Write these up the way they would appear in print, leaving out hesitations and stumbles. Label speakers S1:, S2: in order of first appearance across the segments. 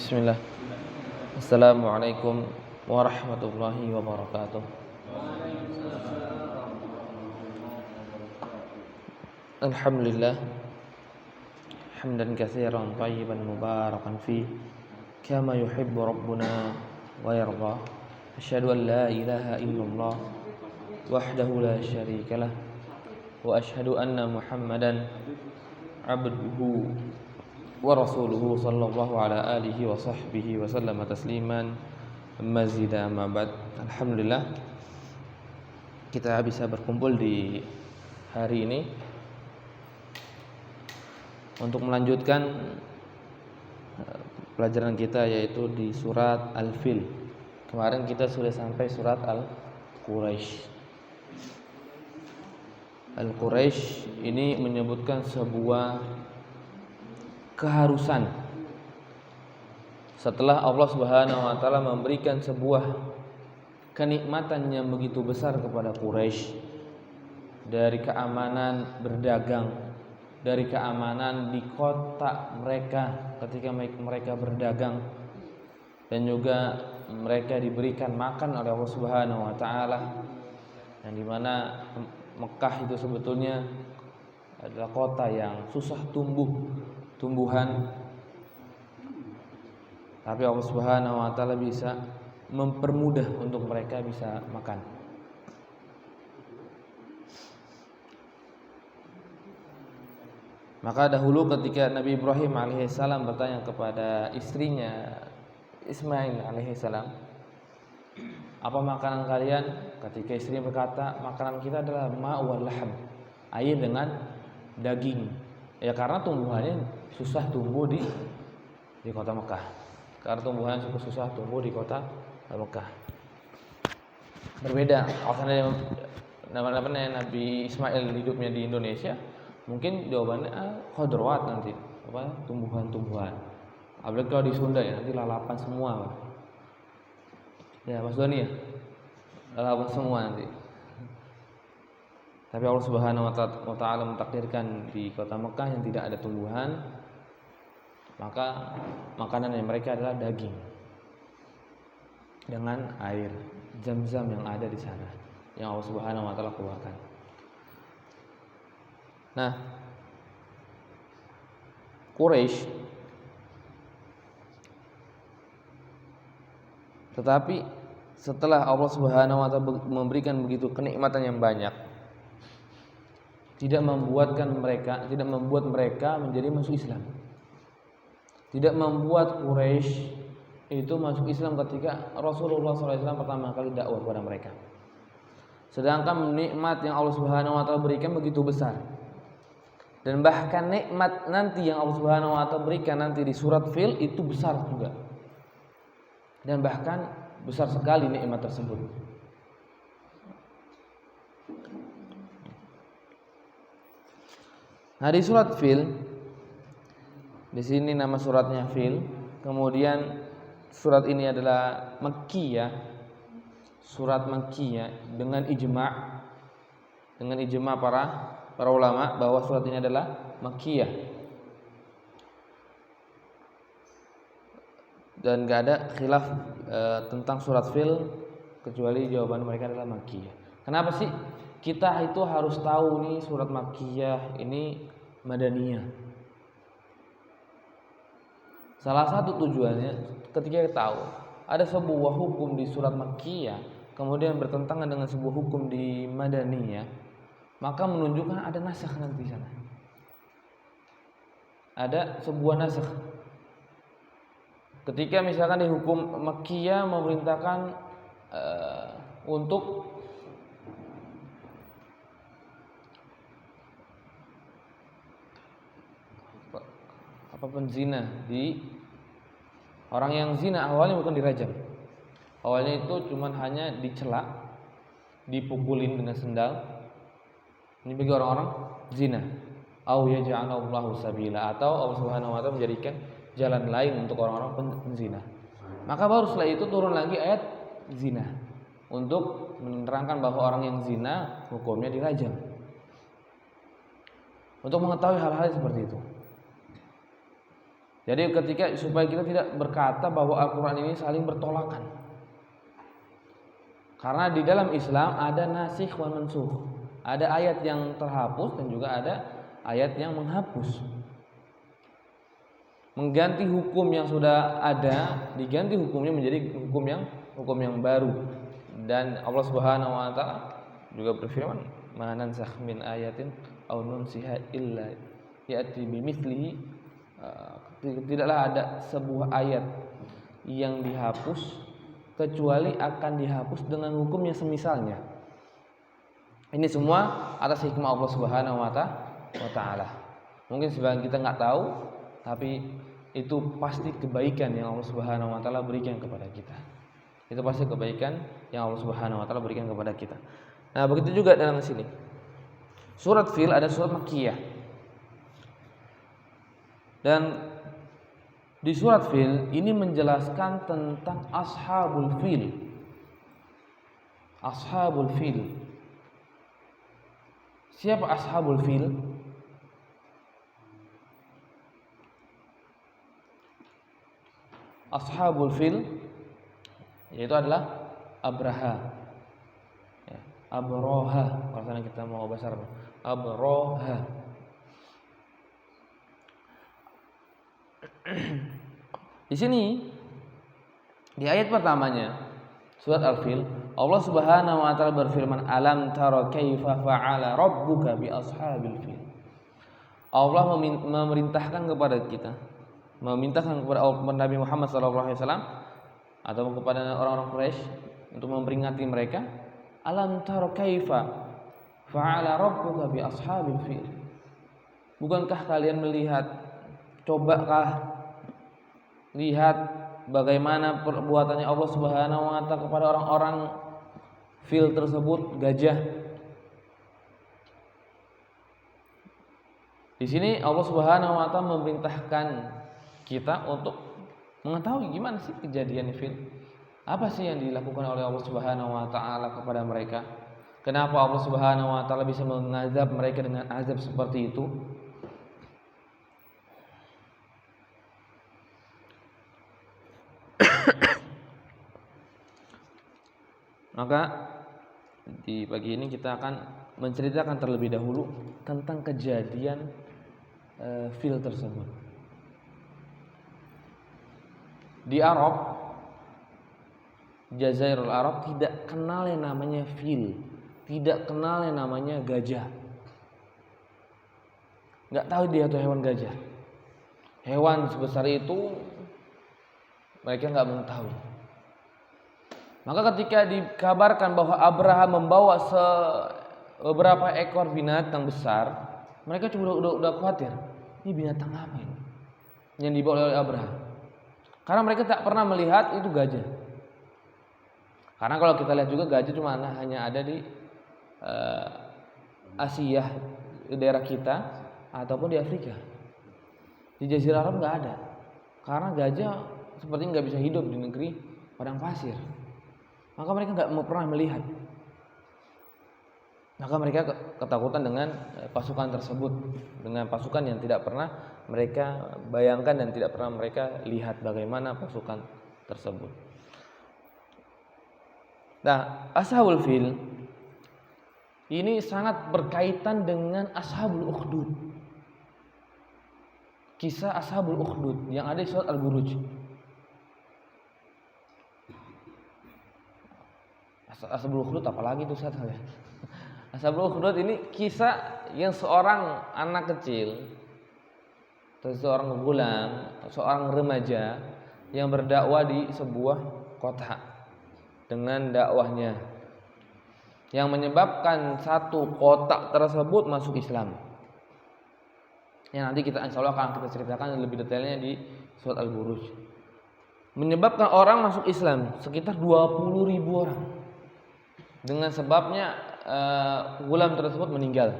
S1: Bismillah. Assalamualaikum warahmatullahi wabarakatuh. Alhamdulillah hamdan katsiran thayyiban mubarakan fi kama yuhibbu rabbuna wa yarda. Asyhadu an la ilaha illallah wahdahu la syarikalah wa asyhadu anna Muhammadan abduhu wa rasuluhu sallallahu ala alihi wa sahbihi wa sallama tasliman mazida amma ba'd. Alhamdulillah kita bisa berkumpul di hari ini untuk melanjutkan pelajaran kita, yaitu di surat Al-Fil. Kemarin kita sudah sampai surat Al-Quraisy. Al-Quraisy ini menyebutkan sebuah keharusan setelah Allah Subhanahu wa taala memberikan sebuah kenikmatan yang begitu besar kepada Quraisy, dari keamanan berdagang, dari keamanan di kota mereka ketika mereka berdagang, dan juga mereka diberikan makan oleh Allah Subhanahu wa taala, yang dimana Mekah itu sebetulnya adalah kota yang susah tumbuhan, tapi Allah Subhanahu wa taala bisa mempermudah untuk mereka bisa makan. Maka dahulu ketika Nabi Ibrahim alaihissalam bertanya kepada istrinya Ismail alaihissalam, apa makanan kalian? Ketika istrinya berkata, makanan kita adalah ma' wal laham, air dengan daging. Ya karena tumbuhannya susah tumbuh di kota Mekah. Karena tumbuhan susah tumbuh di kota Mekah. Berbeda alasannya Nabi Ismail hidupnya di Indonesia, mungkin jawabannya khodrawat, nanti tumbuhan-tumbuhan. Apalagi kalau di Sunda ya, nanti lalapan semua. Ya Mas Doni ya, lalapan semua nanti. Tapi Allah Subhanahu wa taala mentakdirkan di kota Mekah yang tidak ada tumbuhan, maka makanan yang mereka adalah daging dengan air Zam-Zam yang ada di sana, yang Allah Subhanahu wa taala keluarkan. Nah, Quraisy tetapi setelah Allah Subhanahu wa taala memberikan begitu kenikmatan yang banyak, tidak membuat mereka menjadi masuk Islam. Tidak membuat Quraisy itu masuk Islam ketika Rasulullah SAW pertama kali dakwah kepada mereka. Sedangkan nikmat yang Allah Subhanahu wa taala berikan begitu besar. Dan bahkan nikmat nanti yang Allah Subhanahu wa taala berikan nanti di surat Fil itu besar juga. Dan bahkan besar sekali nikmat tersebut. Nah, di surat Fil, di sini nama suratnya Fil. Kemudian surat ini adalah Makkiyah, surat Makkiyah dengan ijma' para ulama bahwa surat ini adalah Makkiyah. Dan gak ada khilaf tentang surat Fil kecuali jawaban mereka adalah Makkiyah. Kenapa sih kita itu harus tahu nih surat Makkiyah ini Madaniyah? Salah satu tujuannya ketika kita tahu ada sebuah hukum di surat Makkiyah kemudian bertentangan dengan sebuah hukum di Madaniyah, maka menunjukkan ada nasakh nanti di sana. Ada sebuah nasakh. Ketika misalkan di hukum Makkiyah memerintahkan untuk penzina, di orang yang zina awalnya bukan dirajam. Awalnya itu cuman hanya dicela, dipukulin dengan sendal. Ini bagi orang-orang zina. Au yaj'alallahu sabila, atau Allah Subhanahu wa taala menjadikan jalan lain untuk orang-orang penzina. Maka baru setelah itu turun lagi ayat zina untuk menerangkan bahwa orang yang zina hukumnya dirajam. Untuk mengetahui hal-hal seperti itu. Jadi supaya kita tidak berkata bahwa Al-Quran ini saling bertolakan. Karena di dalam Islam ada nasikh wal mansukh. Ada ayat yang terhapus dan juga ada ayat yang menghapus. Mengganti hukum yang sudah ada, diganti hukumnya menjadi hukum yang baru. Dan Allah Subhanahu wa taala juga berfirman, "Ma nansakh min ayatin aw nunsiha illa ya'ti bimithlihi." Tidaklah ada sebuah ayat yang dihapus kecuali akan dihapus dengan hukum yang semisalnya. Ini semua atas hikmah Allah Subhanahu wa taala. Mungkin sebagian kita nggak tahu, tapi itu pasti kebaikan yang Allah Subhanahu wa taala berikan kepada kita. Itu pasti kebaikan yang Allah Subhanahu wa taala berikan kepada kita. Nah, begitu juga dalam sini. Surat Fil ada surat Makkiyah. Dan di surat Fil ini menjelaskan tentang Ashabul Fil. Ashabul Fil. Siapa Ashabul Fil? Ashabul Fil yaitu adalah Abraha. Ya, Abroha kalau sana kita mau bahasa Arab. Abroha. Di sini di ayat pertamanya surat Al-Fil, Allah Subhanahu wa taala berfirman, "Alam tara kaifa fa'ala rabbuka bi ashabil fil." Allah memerintahkan kepada kita, memintakan kepada Nabi Muhammad SAW atau kepada orang-orang Quraisy untuk memperingati mereka, "Alam tara kaifa fa'ala rabbuka bi ashabil fil." Bukankah kalian melihat, cobakah lihat bagaimana perbuatannya Allah Subhanahu wa taala kepada orang-orang fil tersebut, gajah. Di sini Allah Subhanahu wa taala memerintahkan kita untuk mengetahui gimana sih kejadian fil. Apa sih yang dilakukan oleh Allah Subhanahu wa taala kepada mereka? Kenapa Allah Subhanahu wa taala bisa mengazab mereka dengan azab seperti itu? Maka di pagi ini kita akan menceritakan terlebih dahulu tentang kejadian fil tersebut. Di Arab, Jazairul Arab tidak kenal yang namanya fil, tidak kenal yang namanya gajah. Nggak tahu dia itu hewan gajah. Hewan sebesar itu mereka nggak mengetahui. Maka ketika dikabarkan bahwa Abraham membawa beberapa ekor binatang besar, mereka udah khawatir. Ini binatang apa ini yang dibawa oleh Abraham? Karena mereka tak pernah melihat itu gajah. Karena kalau kita lihat juga gajah cuma hanya ada di Asia, di daerah kita ataupun di Afrika. Di Jazirah Arab nggak ada. Karena gajah seperti nggak bisa hidup di negeri padang pasir. Maka mereka nggak pernah melihat. Maka mereka ketakutan dengan pasukan tersebut, dengan pasukan yang tidak pernah mereka bayangkan dan tidak pernah mereka lihat bagaimana pasukan tersebut. Nah, Ashabul Fil ini sangat berkaitan dengan Ashabul Ukhdud. Kisah Ashabul Ukhdud yang ada di surat Al-Buruj. Ashabul Ukhdud apalagi itu Ustaz ya. Ashabul Ukhdud ini kisah yang seorang anak kecil, seorang gulam, seorang remaja yang berdakwah di sebuah kota dengan dakwahnya yang menyebabkan satu kota tersebut masuk Islam. Yang nanti kita insya Allah akan kita ceritakan lebih detailnya di surat Al-Buruj. Menyebabkan orang masuk Islam sekitar 20.000 orang. Dengan sebabnya gulam tersebut meninggal.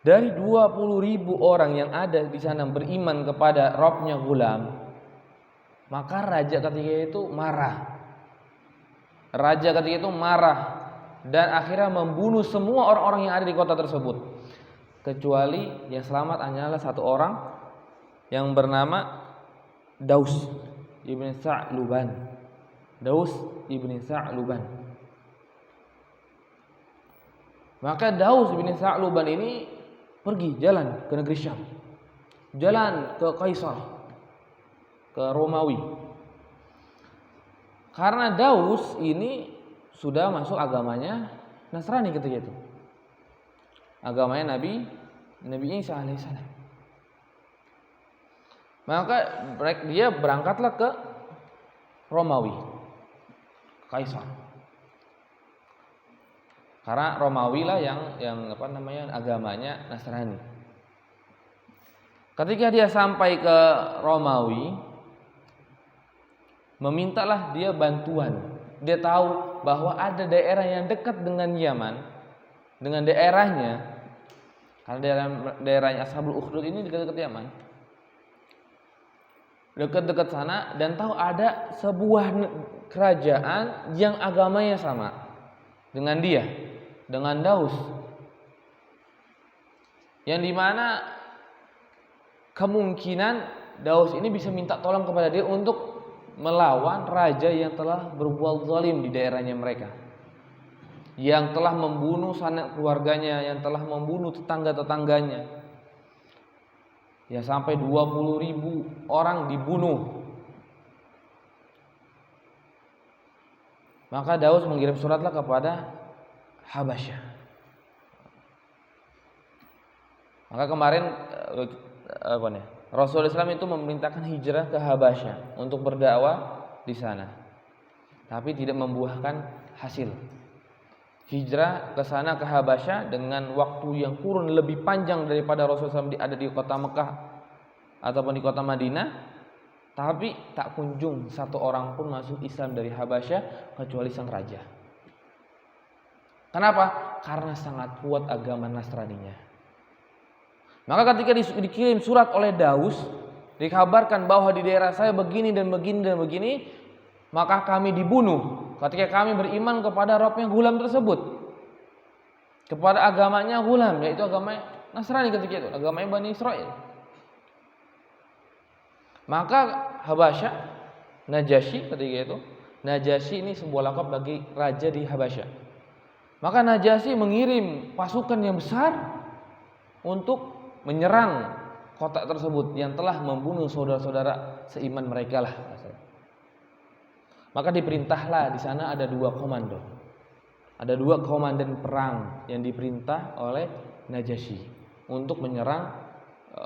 S1: Dari 20.000 orang yang ada di sana beriman kepada Rabbnya gulam, maka raja ketika itu marah. Raja ketika itu marah dan akhirnya membunuh semua orang-orang yang ada di kota tersebut. kecuali yang selamat hanyalah satu orang yang bernama Daus ibn Sa'luban. Daus ibn Sa'luban. Maka Daus ibn Sa'luban ini pergi jalan ke negeri Syam, jalan ke Kaisar, ke Romawi. Karena Daus ini sudah masuk agamanya Nasrani ketika itu, agamanya Nabi Isa alaihissalam. Maka dia berangkatlah ke Romawi, Kaisar. Karena Romawi lah yang agamanya Nasrani. Ketika dia sampai ke Romawi, memintalah dia bantuan. Dia tahu bahwa ada daerah yang dekat dengan Yaman, dengan daerahnya, karena daerahnya Ashabul Ukhdud ini dekat-dekat Yaman, dekat-dekat sana, dan tahu ada sebuah kerajaan yang agamanya sama dengan dia, dengan Daus, yang dimana kemungkinan Daus ini bisa minta tolong kepada dia untuk melawan raja yang telah berbuat zalim di daerahnya mereka, yang telah membunuh sanak keluarganya, yang telah membunuh tetangga-tetangganya, ya sampai 20.000 orang dibunuh. Maka Daus mengirim suratlah kepada Habasyah. Maka kemarin Rasulullah SAW itu memerintahkan hijrah ke Habasyah untuk berdakwah di sana, tapi tidak membuahkan hasil. Hijrah ke sana ke Habasyah dengan waktu yang kurun lebih panjang daripada Rasulullah SAW ada di kota Mekah ataupun di kota Madinah, tapi tak kunjung satu orang pun masuk Islam dari Habasyah kecuali sang raja. Kenapa? Karena sangat kuat agama Nasraninya. Maka ketika dikirim surat oleh Daus, dikabarkan bahwa di daerah saya begini dan begini dan begini, maka kami dibunuh ketika kami beriman kepada Rabbnya Ghulam tersebut, kepada agamanya Ghulam, yaitu agama Nasrani ketika itu, agamanya Bani Israel. Maka Habasyah, Najasyi ketika itu, Najasyi ini sebuah lakab bagi raja di Habasyah. Maka Najasyi mengirim pasukan yang besar untuk menyerang kota tersebut yang telah membunuh saudara-saudara seiman mereka lah. Maka diperintahlah di sana ada 2 komando. Ada 2 komandan perang yang diperintah oleh Najasyi untuk menyerang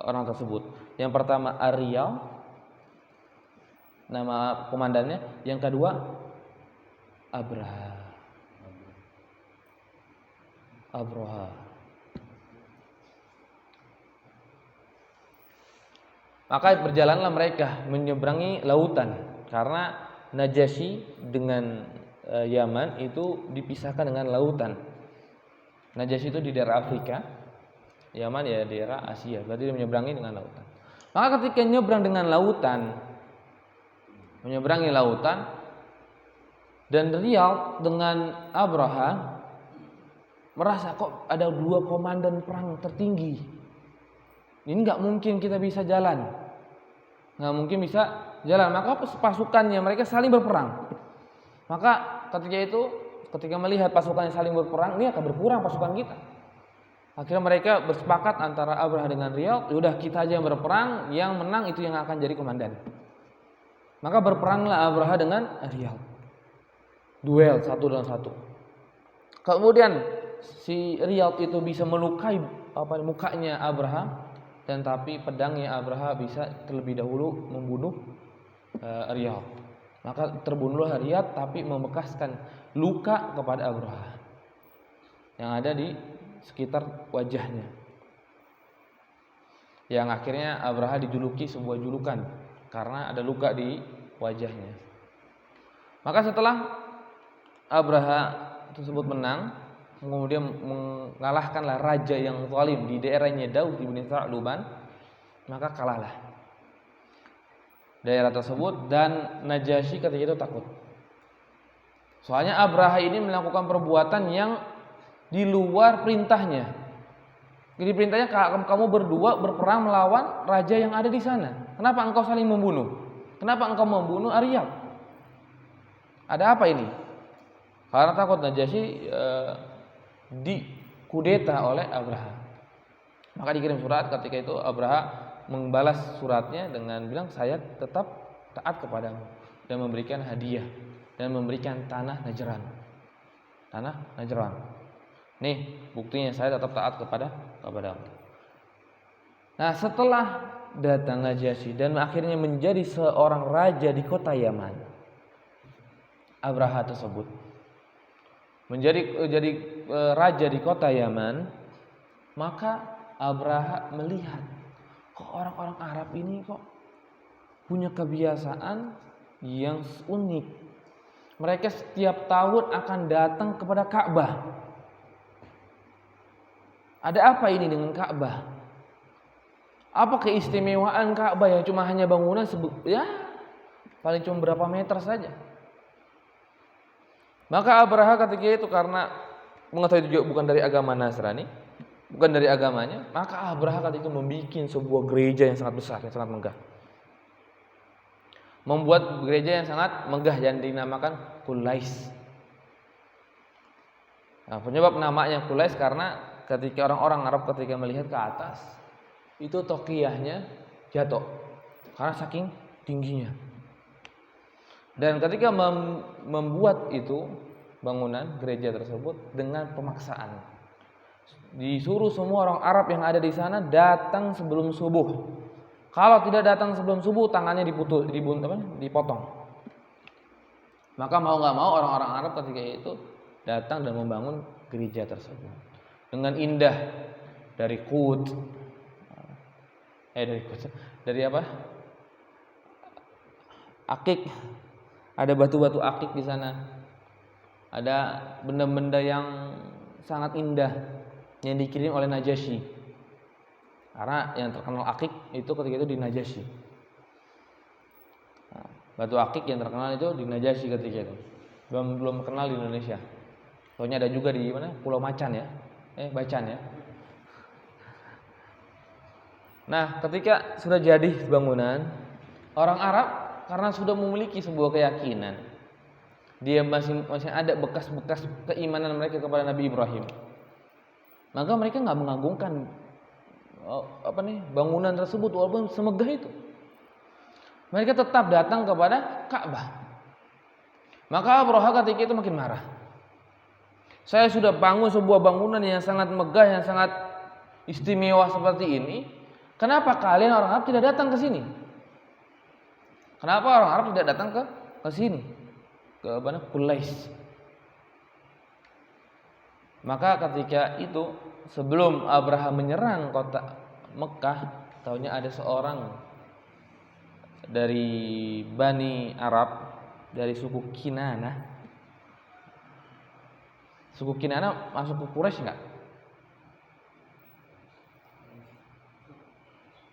S1: orang tersebut. Yang pertama Aryal, nama komandannya. Yang kedua Abraha. Maka berjalanlah mereka menyeberangi lautan, karena Najasyi dengan Yaman itu dipisahkan dengan lautan. Najasyi itu di daerah Afrika, Yaman ya daerah Asia, berarti dia menyeberangi dengan lautan. Maka ketika menyeberangi lautan, dan Riyadh dengan Abraha merasa kok ada 2 komandan perang tertinggi, ini nggak mungkin kita bisa jalan, maka pasukannya mereka saling berperang. Maka ketika melihat pasukannya saling berperang, ini akan berkurang pasukan kita. Akhirnya mereka bersepakat antara Abraha dengan Riyadh, udah kita aja yang berperang, yang menang itu yang akan jadi komandan. Maka berperanglah Abraha dengan Riyadh, duel 1 lawan 1. Kemudian si Riyadh itu bisa melukai mukanya Abraha, dan tapi pedangnya Abraha bisa terlebih dahulu membunuh Riyadh. Maka terbunuhlah Riyadh, tapi membekaskan luka kepada Abraha yang ada di sekitar wajahnya, yang akhirnya Abraha dijuluki sebuah julukan karena ada luka di wajahnya. Maka setelah Abraha tersebut menang, kemudian mengalahkanlah raja yang zalim di daerahnya Daus ibn Sa'luban, maka kalahlah daerah tersebut, dan Najasyi ketika itu takut. Soalnya Abraha ini melakukan perbuatan yang di luar perintahnya. Diperintahnya kamu berdua berperang melawan raja yang ada di sana. Kenapa engkau saling membunuh? Kenapa engkau membunuh Aryab? Ada apa ini? Karena takut Najasyi dikudeta oleh Abraha. Maka dikirim surat. Ketika itu Abraha membalas suratnya dengan bilang, saya tetap taat kepadamu, dan memberikan hadiah dan memberikan tanah Najran. Tanah Najran. Nih buktinya, saya tetap taat kepadamu. Nah, setelah datang Najasyi dan akhirnya menjadi seorang raja di kota Yaman, Abraha tersebut menjadi raja di kota Yaman, maka Abraha melihat, kok orang-orang Arab ini kok punya kebiasaan yang unik. Mereka setiap tahun akan datang kepada Ka'bah. Ada apa ini dengan Ka'bah? Apa keistimewaan Ka'bah yang cuma hanya bangunan paling cuma berapa meter saja? Maka Abraha ketika itu, karena mengetahui juga bukan dari agama Nasrani, bukan dari agamanya, maka Abraha ketika itu membuat sebuah gereja yang sangat besar, yang sangat megah. Membuat gereja yang sangat megah yang dinamakan Qulais. Nah, penyebab namanya Qulais karena ketika orang-orang Arab ketika melihat ke atas, itu tokiyahnya jatuh karena saking tingginya. Dan ketika membuat itu bangunan gereja tersebut dengan pemaksaan, disuruh semua orang Arab yang ada di sana datang sebelum subuh. Kalau tidak datang sebelum subuh, tangannya dipotong. Maka mau nggak mau orang-orang Arab ketika itu datang dan membangun gereja tersebut dengan indah, dari akik. Ada batu-batu akik di sana. Ada benda-benda yang sangat indah yang dikirim oleh Najasyi. Karena yang terkenal akik itu ketika itu di Najasyi. Nah, batu akik yang terkenal itu di Najasyi ketika itu. Belum kenal di Indonesia. Soalnya ada juga di mana? Pulau Macan ya. Bacan ya. Nah, ketika sudah jadi bangunan, orang Arab karena sudah memiliki sebuah keyakinan, dia masih ada bekas-bekas keimanan mereka kepada Nabi Ibrahim. Maka mereka nggak mengagungkan bangunan tersebut walaupun semegah itu. Mereka tetap datang kepada Ka'bah. Maka Abraha ketika itu makin marah. Saya sudah bangun sebuah bangunan yang sangat megah, yang sangat istimewa seperti ini. Kenapa kalian orang Arab tidak datang ke sini? Kenapa orang Arab tidak datang ke sini? Ke mana? Qulais. Maka ketika itu sebelum Abraha menyerang kota Mekah, tahunya ada seorang dari Bani Arab, dari suku Kinanah. Suku Kinanah masuk ke Quraisy enggak?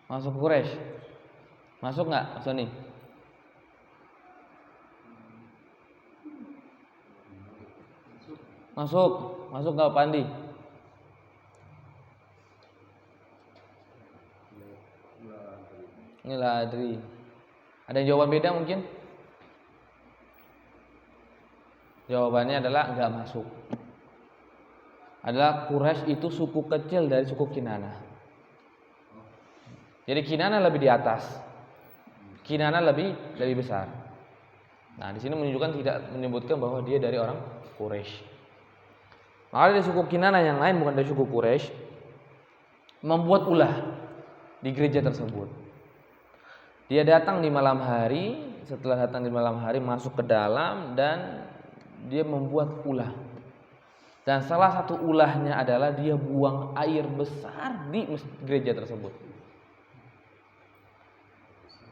S1: Masuk ke Quraisy? Masuk enggak, Mas Sony? Masuk enggak Pandi? Inilah Adri. Ada jawaban beda mungkin? Jawabannya adalah enggak masuk. Adalah Quraisy itu suku kecil dari suku Kinanah. Jadi Kinanah lebih di atas. Kinanah lebih besar. Nah, di sini menunjukkan tidak menyebutkan bahwa dia dari orang Quraisy. Maka dari suku Kinanah yang lain bukan dari suku Quraisy membuat ulah di gereja tersebut. Dia datang di malam hari, setelah datang di malam hari masuk ke dalam dan dia membuat ulah. Dan salah satu ulahnya adalah dia buang air besar di gereja tersebut.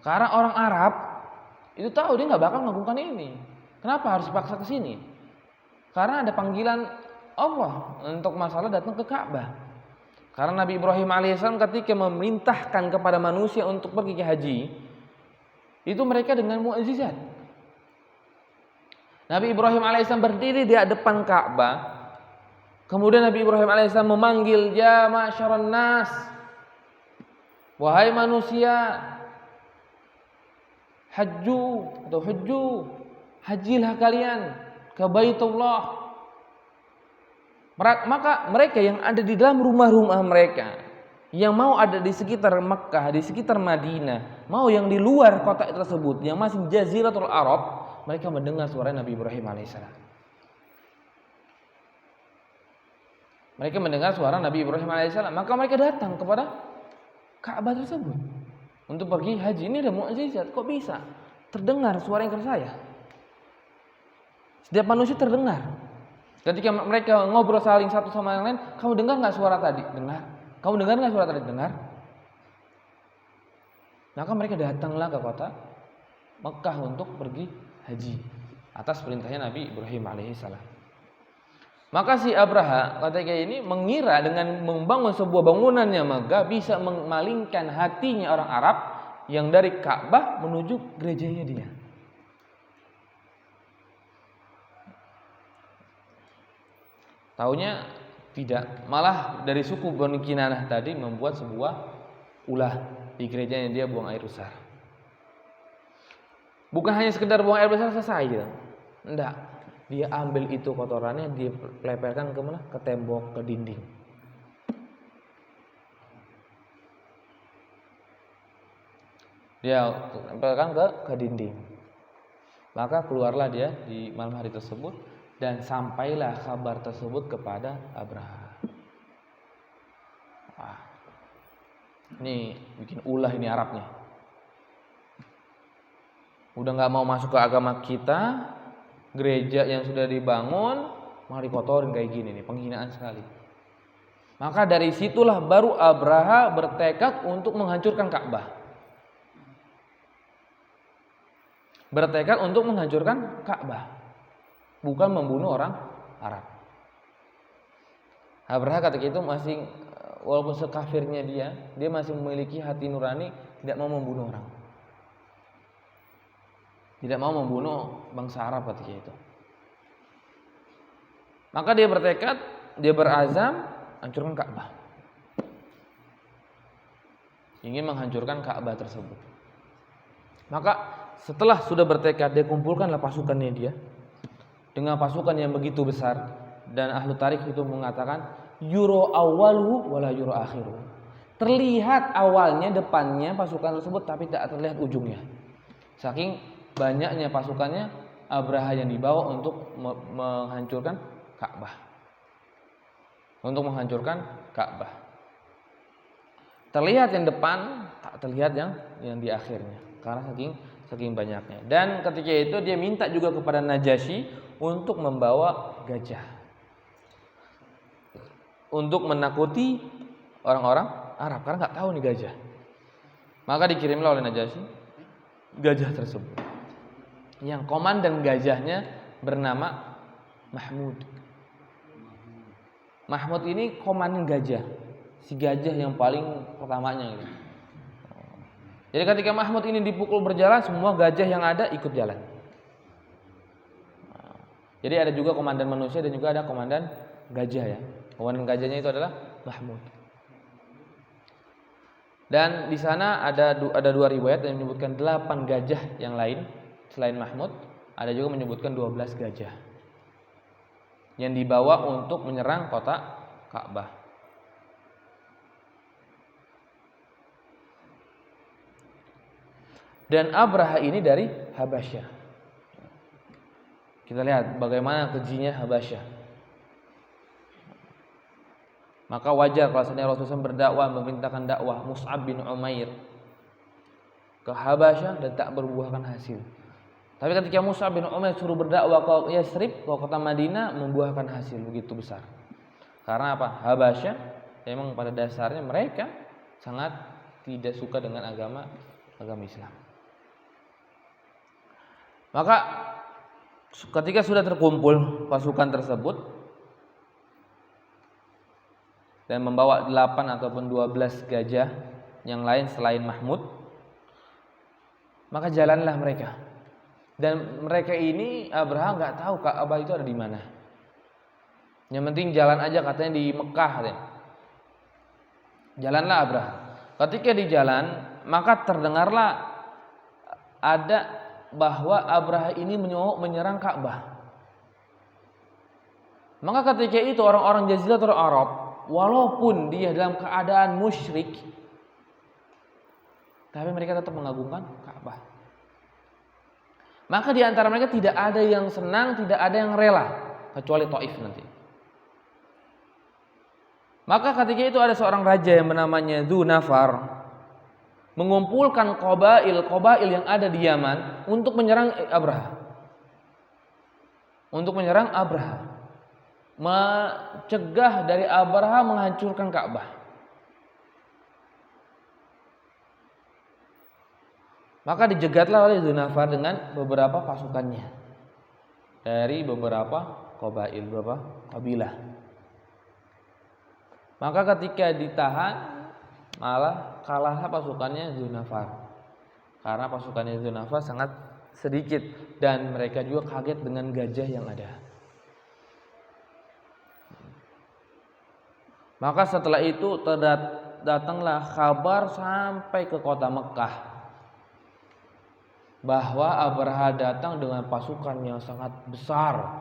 S1: Karena orang Arab itu tahu dia nggak bakal melakukan ini. Kenapa harus paksa ke sini? Karena ada panggilan Allah untuk masalah datang ke Ka'bah. Karena Nabi Ibrahim alaihissalam ketika memerintahkan kepada manusia untuk pergi ke haji, itu mereka dengan mukjizat. Nabi Ibrahim alaihissalam berdiri di depan Ka'bah Kemudian Nabi Ibrahim alaihissalam memanggil, ya ma'syaran nas, wahai manusia, hajju, hajilah kalian ke Baitullah. Maka mereka yang ada di dalam rumah-rumah mereka, yang mau ada di sekitar Mekkah, di sekitar Madinah, mau yang di luar kota tersebut, yang masih Jaziratul Arab, mereka mendengar suara Nabi Ibrahim alaihissalam. Mereka mendengar suara Nabi Ibrahim alaihissalam, maka mereka datang kepada Ka'bah tersebut untuk pergi haji. Ini ada mukjizat, kok bisa terdengar suara yang keras saya? Setiap manusia terdengar. Ketika mereka ngobrol saling satu sama yang lain, kamu dengar nggak suara tadi? Dengar. Kamu dengar nggak suara tadi? Dengar. Maka mereka datanglah ke kota Mekkah untuk pergi haji atas perintahnya Nabi Ibrahim alaihissalam. Maka si Abraha ketika ini mengira dengan membangun sebuah bangunan yang megah bisa memalingkan hatinya orang Arab yang dari Ka'bah menuju gerejanya dia. Taunya tidak, malah dari suku Bani Kinanah tadi membuat sebuah ulah di gerejanya dia, buang air besar. Bukan hanya sekedar buang air besar selesai gitu. Enggak, dia ambil itu kotorannya, dia lepaskan ke mana? Ke tembok, ke dinding. Dia lepaskan ke dinding. Maka keluarlah dia di malam hari tersebut. Dan sampailah kabar tersebut kepada Abraha. Wah, ini bikin ulah ini Arab nih. Udah nggak mau masuk ke agama kita, gereja yang sudah dibangun malah dikotorin kayak gini nih, penghinaan sekali. Maka dari situlah baru Abraha bertekad untuk menghancurkan Ka'bah. Bertekad untuk menghancurkan Ka'bah. Bukan membunuh orang Arab. Abraha ketika itu masih, walaupun sekafirnya dia masih memiliki hati nurani, tidak mau membunuh orang. Tidak mau membunuh bangsa Arab ketika itu. Maka dia bertekad, dia berazam hancurkan Ka'bah. Ingin menghancurkan Ka'bah tersebut. Maka setelah sudah bertekad, dia kumpulkanlah pasukannya dia. Dengan pasukan yang begitu besar, dan ahlu tarikh itu mengatakan yuro awwaluhu wala yuro akhiruhu. Terlihat awalnya, depannya pasukan tersebut, tapi tidak terlihat ujungnya. Saking banyaknya pasukannya Abraha yang dibawa untuk menghancurkan Ka'bah. Untuk menghancurkan Ka'bah. Terlihat yang depan, tak terlihat yang di akhirnya. Karena saking banyaknya. Dan ketika itu dia minta juga kepada Najasyi untuk membawa gajah, untuk menakuti orang-orang Arab, karena nggak tahu nih gajah. Maka dikirimlah oleh Najasyi gajah tersebut, yang komandan gajahnya bernama Mahmud. Mahmud ini komandan gajah, si gajah yang paling pertamanya gitu. Jadi ketika Mahmud ini dipukul berjalan, semua gajah yang ada ikut jalan. Jadi ada juga komandan manusia dan juga ada komandan gajah ya. Komandan gajahnya itu adalah Mahmud. Dan di sana ada dua riwayat yang menyebutkan 8 gajah yang lain selain Mahmud. Ada juga menyebutkan 12 gajah yang dibawa untuk menyerang kota Ka'bah. Dan Abraha ini dari Habasyah. Kita lihat bagaimana kejinya Habasyah. Maka wajar kalau seandainya Rasulullah berdakwah, memerintahkan dakwah Mus'ab bin Umair ke Habasyah dan tak berbuahkan hasil. Tapi ketika Mus'ab bin Umair suruh berdakwah ke Yasrib, ke kota Madinah, membuahkan hasil begitu besar. Karena apa? Habasyah memang pada dasarnya mereka sangat tidak suka dengan agama Islam. Maka ketika sudah terkumpul pasukan tersebut dan membawa 8 ataupun 12 gajah yang lain selain Mahmud, maka jalanlah mereka. Dan mereka ini Abraha nggak tahu Ka'bah itu ada di mana. Yang penting jalan aja katanya di Mekah katanya. Jalanlah Abraha. Ketika di jalan, maka terdengarlah ada bahwa Abraha ini menyerang Ka'bah. Maka ketika itu orang-orang Jaziratul Arab, walaupun dia dalam keadaan musyrik, tapi mereka tetap mengagungkan Ka'bah. Maka di antara mereka tidak ada yang senang, tidak ada yang rela, kecuali Taif nanti. Maka ketika itu ada seorang raja yang bernamanya Dzunafar mengumpulkan qabail yang ada di Yaman untuk menyerang Abraha. Mencegah dari Abraha menghancurkan Ka'bah. Maka dijegatlah oleh Dzunafar dengan beberapa pasukannya dari beberapa kabilah. Maka ketika ditahan, malah kalahlah pasukannya Dzunafar. Karena pasukannya Dzunafar sangat sedikit dan mereka juga kaget dengan gajah yang ada. Maka setelah itu datanglah kabar sampai ke kota Mekah bahwa Abraha datang dengan pasukan yang sangat besar.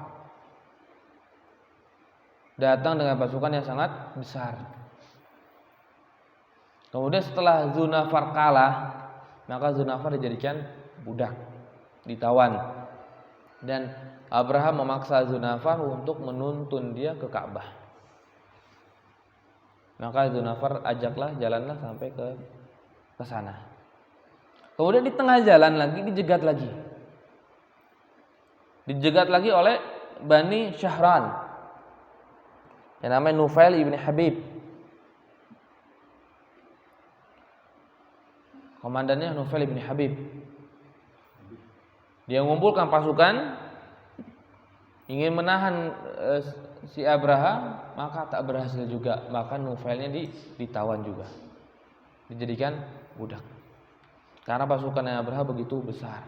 S1: Kemudian setelah Dzunafar kalah, maka Dzunafar dijadikan budak, ditawan. Dan Abraha memaksa Dzunafar untuk menuntun dia ke Ka'bah. Maka Dzunafar ajaklah, jalanlah sampai ke sana. Kemudian di tengah jalan lagi dijegat lagi oleh Bani Syahran yang namanya Nufail ibn Habib. Komandannya Nufail ibn Habib. Dia mengumpulkan pasukan ingin menahan si Abraha, maka tak berhasil juga. Maka Nufailnya ditawan juga, dijadikan budak. Karena pasukan Abraha begitu besar.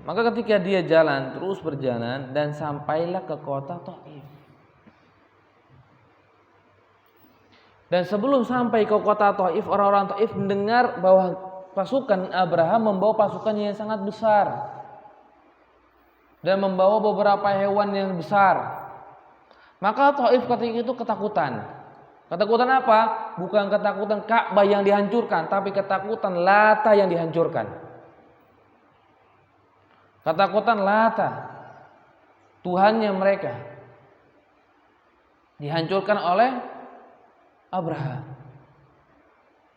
S1: Maka ketika dia terus berjalan dan sampailah ke kota Taif. Dan sebelum sampai ke kota Taif, orang-orang Taif mendengar bahwa pasukan Abraha membawa pasukan yang sangat besar dan membawa beberapa hewan yang besar. Maka Taif ketika itu ketakutan. Ketakutan apa? Bukan ketakutan Ka'bah yang dihancurkan, tapi ketakutan Lata yang dihancurkan. Ketakutan Lata, Tuhannya mereka, dihancurkan oleh Abraha,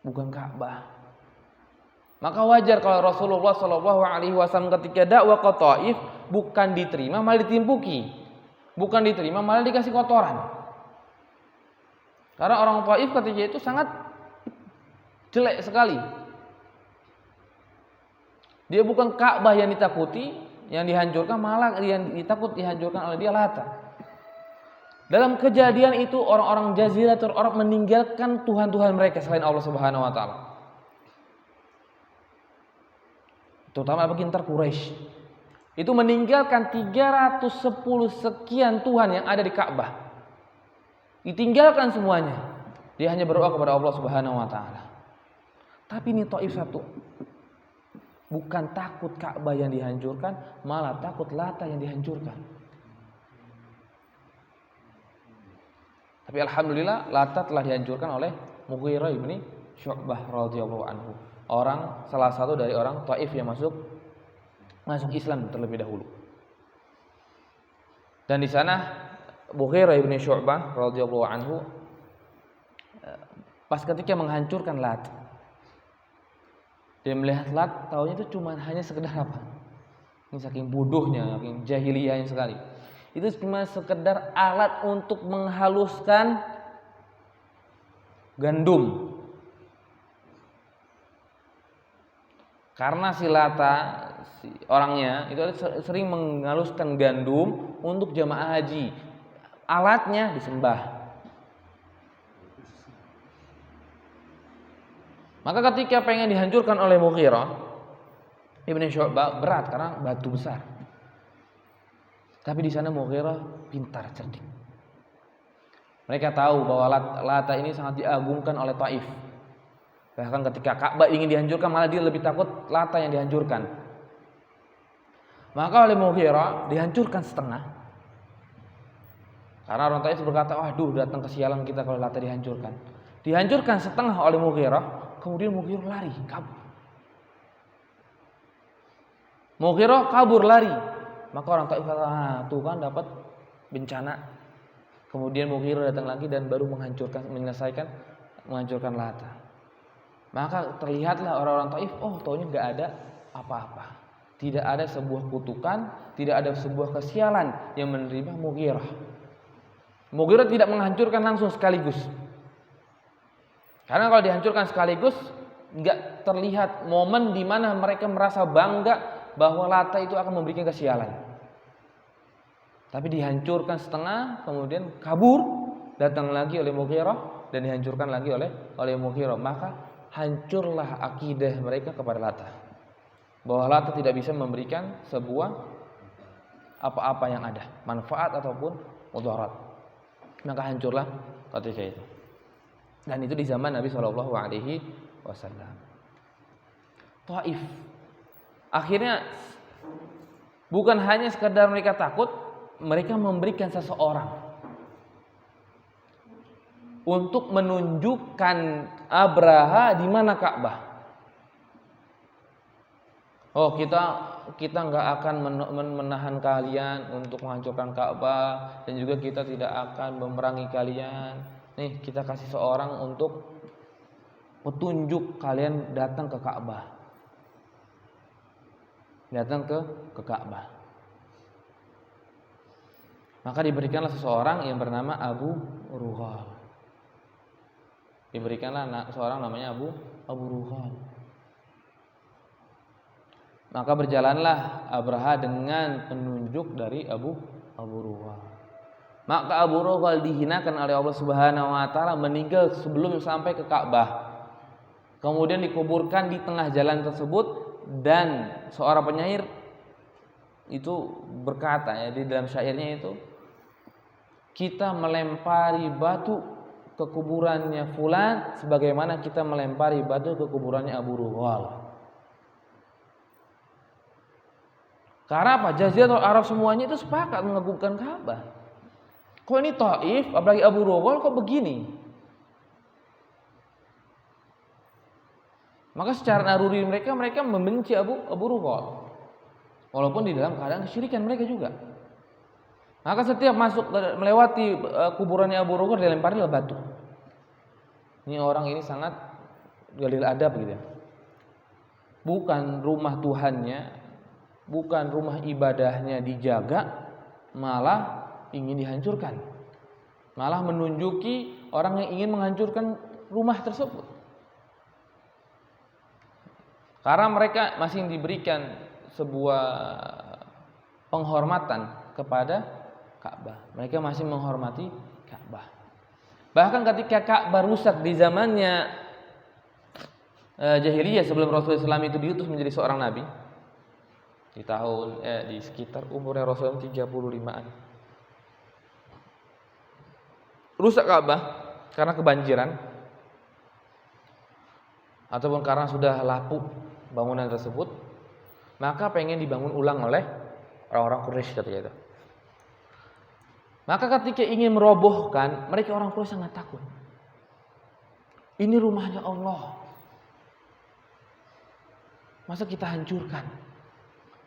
S1: bukan Ka'bah. Maka wajar kalau Rasulullah SAW ketika dakwah ke Taif bukan diterima malah ditimpuki, bukan diterima malah dikasih kotoran. Karena orang Taif ketika itu sangat jelek sekali. Dia bukan Ka'bah yang ditakuti, yang dihancurkan, malah yang dihancurkan oleh dia Lata. Dalam kejadian itu orang-orang Jaziratul Arab meninggalkan tuhan-tuhan mereka selain Allah Subhanahu wa taala. Terutama pegintar Quraisy. Itu meninggalkan 310 sekian tuhan yang ada di Ka'bah. Ditinggalkan semuanya. Dia hanya berdoa kepada Allah Subhanahu wa taala. Tapi ini Taif satu. Bukan takut Ka'bah yang dihancurkan, malah takut Lata yang dihancurkan. Tapi alhamdulillah Lata telah dihancurkan oleh Mughirah bin Syu'bah radhiyallahu anhu. Salah satu dari orang Taif yang masuk Islam terlebih dahulu. Dan di sana Mughirah bin Syu'bah radhiyallahu anhu pas ketika menghancurkan Lat, dia melihat Lat, taunya itu hanya sekedar apa? Ini saking bodohnya, saking jahiliyahnya sekali. Itu cuma sekedar alat untuk menghaluskan gandum. Karena si Lata, orangnya itu sering menghaluskan gandum untuk jamaah haji. Alatnya disembah. Maka ketika pengen dihancurkan oleh Mughirah Ibn Syu'bah berat karena batu besar. Tapi di sana Mughirah pintar, cerdik. Mereka tahu bahwa Lata ini sangat diagungkan oleh Taif. Bahkan ketika Ka'bah ingin dihancurkan, malah dia lebih takut Lata yang dihancurkan. Maka oleh Mughirah dihancurkan setengah. Karena orang Taif berkata, waduh, datang kesialan kita kalau Lata dihancurkan. Dihancurkan setengah oleh Mughirah, kemudian Mughirah lari, kabur. Mughirah kabur lari. Maka orang Taif kata, tuh kan dapat bencana. Kemudian Mughirah datang lagi dan baru menghancurkan Lata. Maka terlihatlah orang-orang Taif, taunya nggak ada apa-apa. Tidak ada sebuah kutukan, tidak ada sebuah kesialan yang menerima Mughirah. Mughirah tidak menghancurkan langsung sekaligus. Karena kalau dihancurkan sekaligus, nggak terlihat momen di mana mereka merasa bangga bahwa Lata itu akan memberikan kesialan. Tapi dihancurkan setengah, kemudian kabur, datang lagi oleh Mughirah dan dihancurkan lagi oleh Mughirah. Maka hancurlah akidah mereka kepada Lata, bahwa Lata tidak bisa memberikan sebuah apa-apa yang ada, manfaat ataupun mudarat. Maka hancurlah ketika itu. Dan itu di zaman Nabi Shallallahu Alaihi Wasallam. Taif akhirnya bukan hanya sekedar mereka takut, mereka memberikan seseorang untuk menunjukkan Abraha di mana Ka'bah. Kita nggak akan menahan kalian untuk menghancurkan Ka'bah, dan juga kita tidak akan memerangi kalian. Nih, kita kasih seorang untuk petunjuk kalian datang ke Ka'bah. Datang ke Ka'bah. Maka diberikanlah seseorang yang bernama Abu Rughal. Diberikanlah seorang namanya Abu Rughal. Maka berjalanlah Abraha dengan penunjuk dari Abu Rughal. Maka Abu Rughal dihinakan oleh Allah Subhanahu wa taala, meninggal sebelum sampai ke Ka'bah. Kemudian dikuburkan di tengah jalan tersebut, dan seorang penyair itu berkata di dalam syairnya itu, kita melempari batu ke kuburannya fulan sebagaimana kita melempari batu ke kuburannya Abu Rughal. Karena apa? Jaziratul Arab semuanya itu sepakat mengagungkan Ka'bah. Kok ini Taif, apalagi Abu Rughal kok begini? Maka secara naluri mereka membenci Abu Rughal. Walaupun di dalam keadaan kesyirikan mereka juga. Maka setiap melewati kuburannya Abu Rughal dilemparilah batu. Ini orang ini sangat galil adab gitu ya. Bukan rumah Tuhannya, bukan rumah ibadahnya dijaga, malah ingin dihancurkan. Malah menunjuki orang yang ingin menghancurkan rumah tersebut. Karena mereka masih diberikan sebuah penghormatan kepada Ka'bah. Mereka masih menghormati Ka'bah. Bahkan ketika Ka'bah rusak di zamannya jahiliyah sebelum Rasulullah SAW itu diutus menjadi seorang nabi, di sekitar umurnya Rasulullah 35-an. Rusak Ka'bah karena kebanjiran ataupun karena sudah lapuk bangunan tersebut, maka pengen dibangun ulang oleh orang-orang Quraisy ketika itu. Maka ketika ingin merobohkan, mereka orang Quraisy sangat takut. Ini rumahnya Allah, masa kita hancurkan?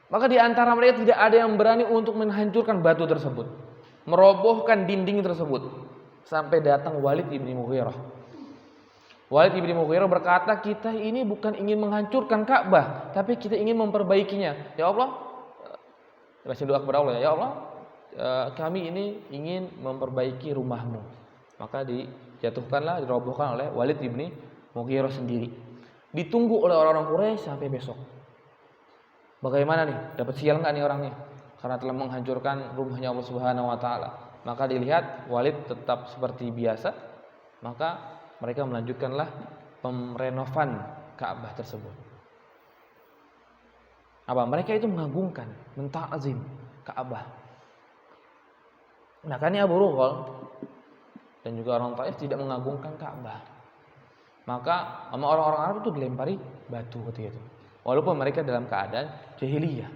S1: Maka di antara mereka tidak ada yang berani untuk menghancurkan batu tersebut, merobohkan dinding tersebut, sampai datang Walid ibn Mughirah. Walid ibn Mughirah berkata, kita ini bukan ingin menghancurkan Ka'bah, tapi kita ingin memperbaikinya. Ya Allah, baca doa kepada Allah, ya Allah, kami ini ingin memperbaiki rumahmu. Maka dijatuhkanlah, dirobohkan oleh Walid ibn Mughirah sendiri. Ditunggu oleh orang-orang Quraisy sampai besok. Bagaimana nih? Dapat sial nggak nih orangnya? Karena telah menghancurkan rumahnya Allah Subhanahu wa taala. Maka dilihat Walid tetap seperti biasa. Maka mereka melanjutkanlah pemrenovan Ka'bah tersebut. Apa? Mereka itu mengagungkan, menta'zim Ka'bah. Makanya Abu Rughal dan juga orang Taif tidak mengagungkan Ka'bah. Maka sama orang-orang Arab itu dilempari batu ketika itu. Walaupun mereka dalam keadaan jahiliyah.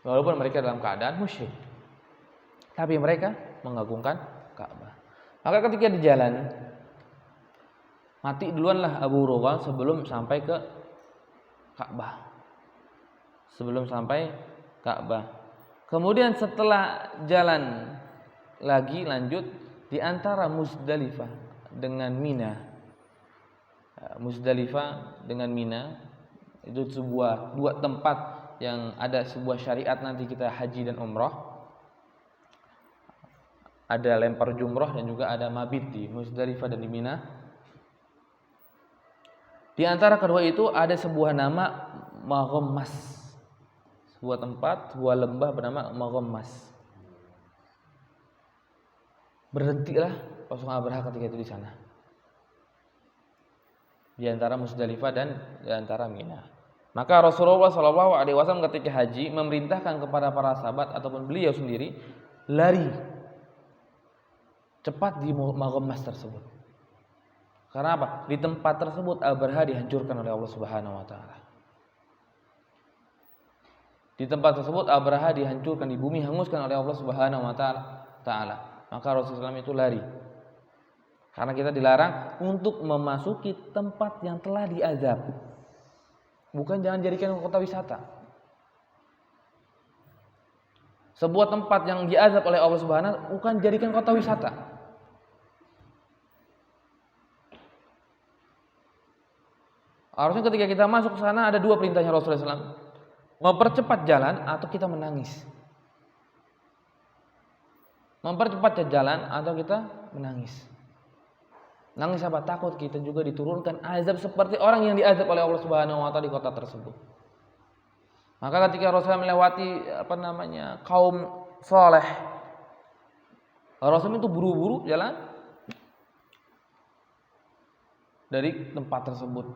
S1: Walaupun mereka dalam keadaan musyrik. Tapi mereka mengagungkan Ka'bah. Maka ketika di jalan, mati duluanlah Abu Rughal sebelum sampai ke Ka'bah. Sebelum sampai Ka'bah. Kemudian setelah jalan lagi lanjut di antara Muzdalifah dengan Mina. Muzdalifah dengan Mina itu dua tempat yang ada sebuah syariat nanti kita haji dan umrah. Ada lempar jumrah dan juga ada mabit di Muzdalifah dan di Mina. Di antara kedua itu ada sebuah nama Maghammas. Sebuah tempat, sebuah lembah bernama Maghammas. Berhentilah pasukan Abraha ketika itu di sana. Di antara Muzdalifah dan di antara Mina. Maka Rasulullah SAW ketika haji memerintahkan kepada para sahabat ataupun beliau sendiri lari cepat di Maghammas tersebut. Karena apa? Di tempat tersebut Abraha dihancurkan oleh Allah Subhanahu wa taala. Di tempat tersebut Abraha dihancurkan, di bumi hanguskan oleh Allah Subhanahu wa taala. Maka Rasulullah SAW itu lari. Karena kita dilarang untuk memasuki tempat yang telah diazab. Bukan jangan jadikan kota wisata. Sebuah tempat yang diazab oleh Allah Subhanahu bukan jadikan kota wisata. Harusnya ketika kita masuk ke sana ada dua perintahnya Rasulullah SAW. Mempercepat jalan atau kita menangis. Mempercepat jalan atau kita menangis. Nangis apa? Takut kita juga diturunkan azab seperti orang yang diazab oleh Allah Subhanahu wa taala di kota tersebut. Maka ketika Rasulullah melewati kaum soleh, Rasulullah itu buru-buru jalan dari tempat tersebut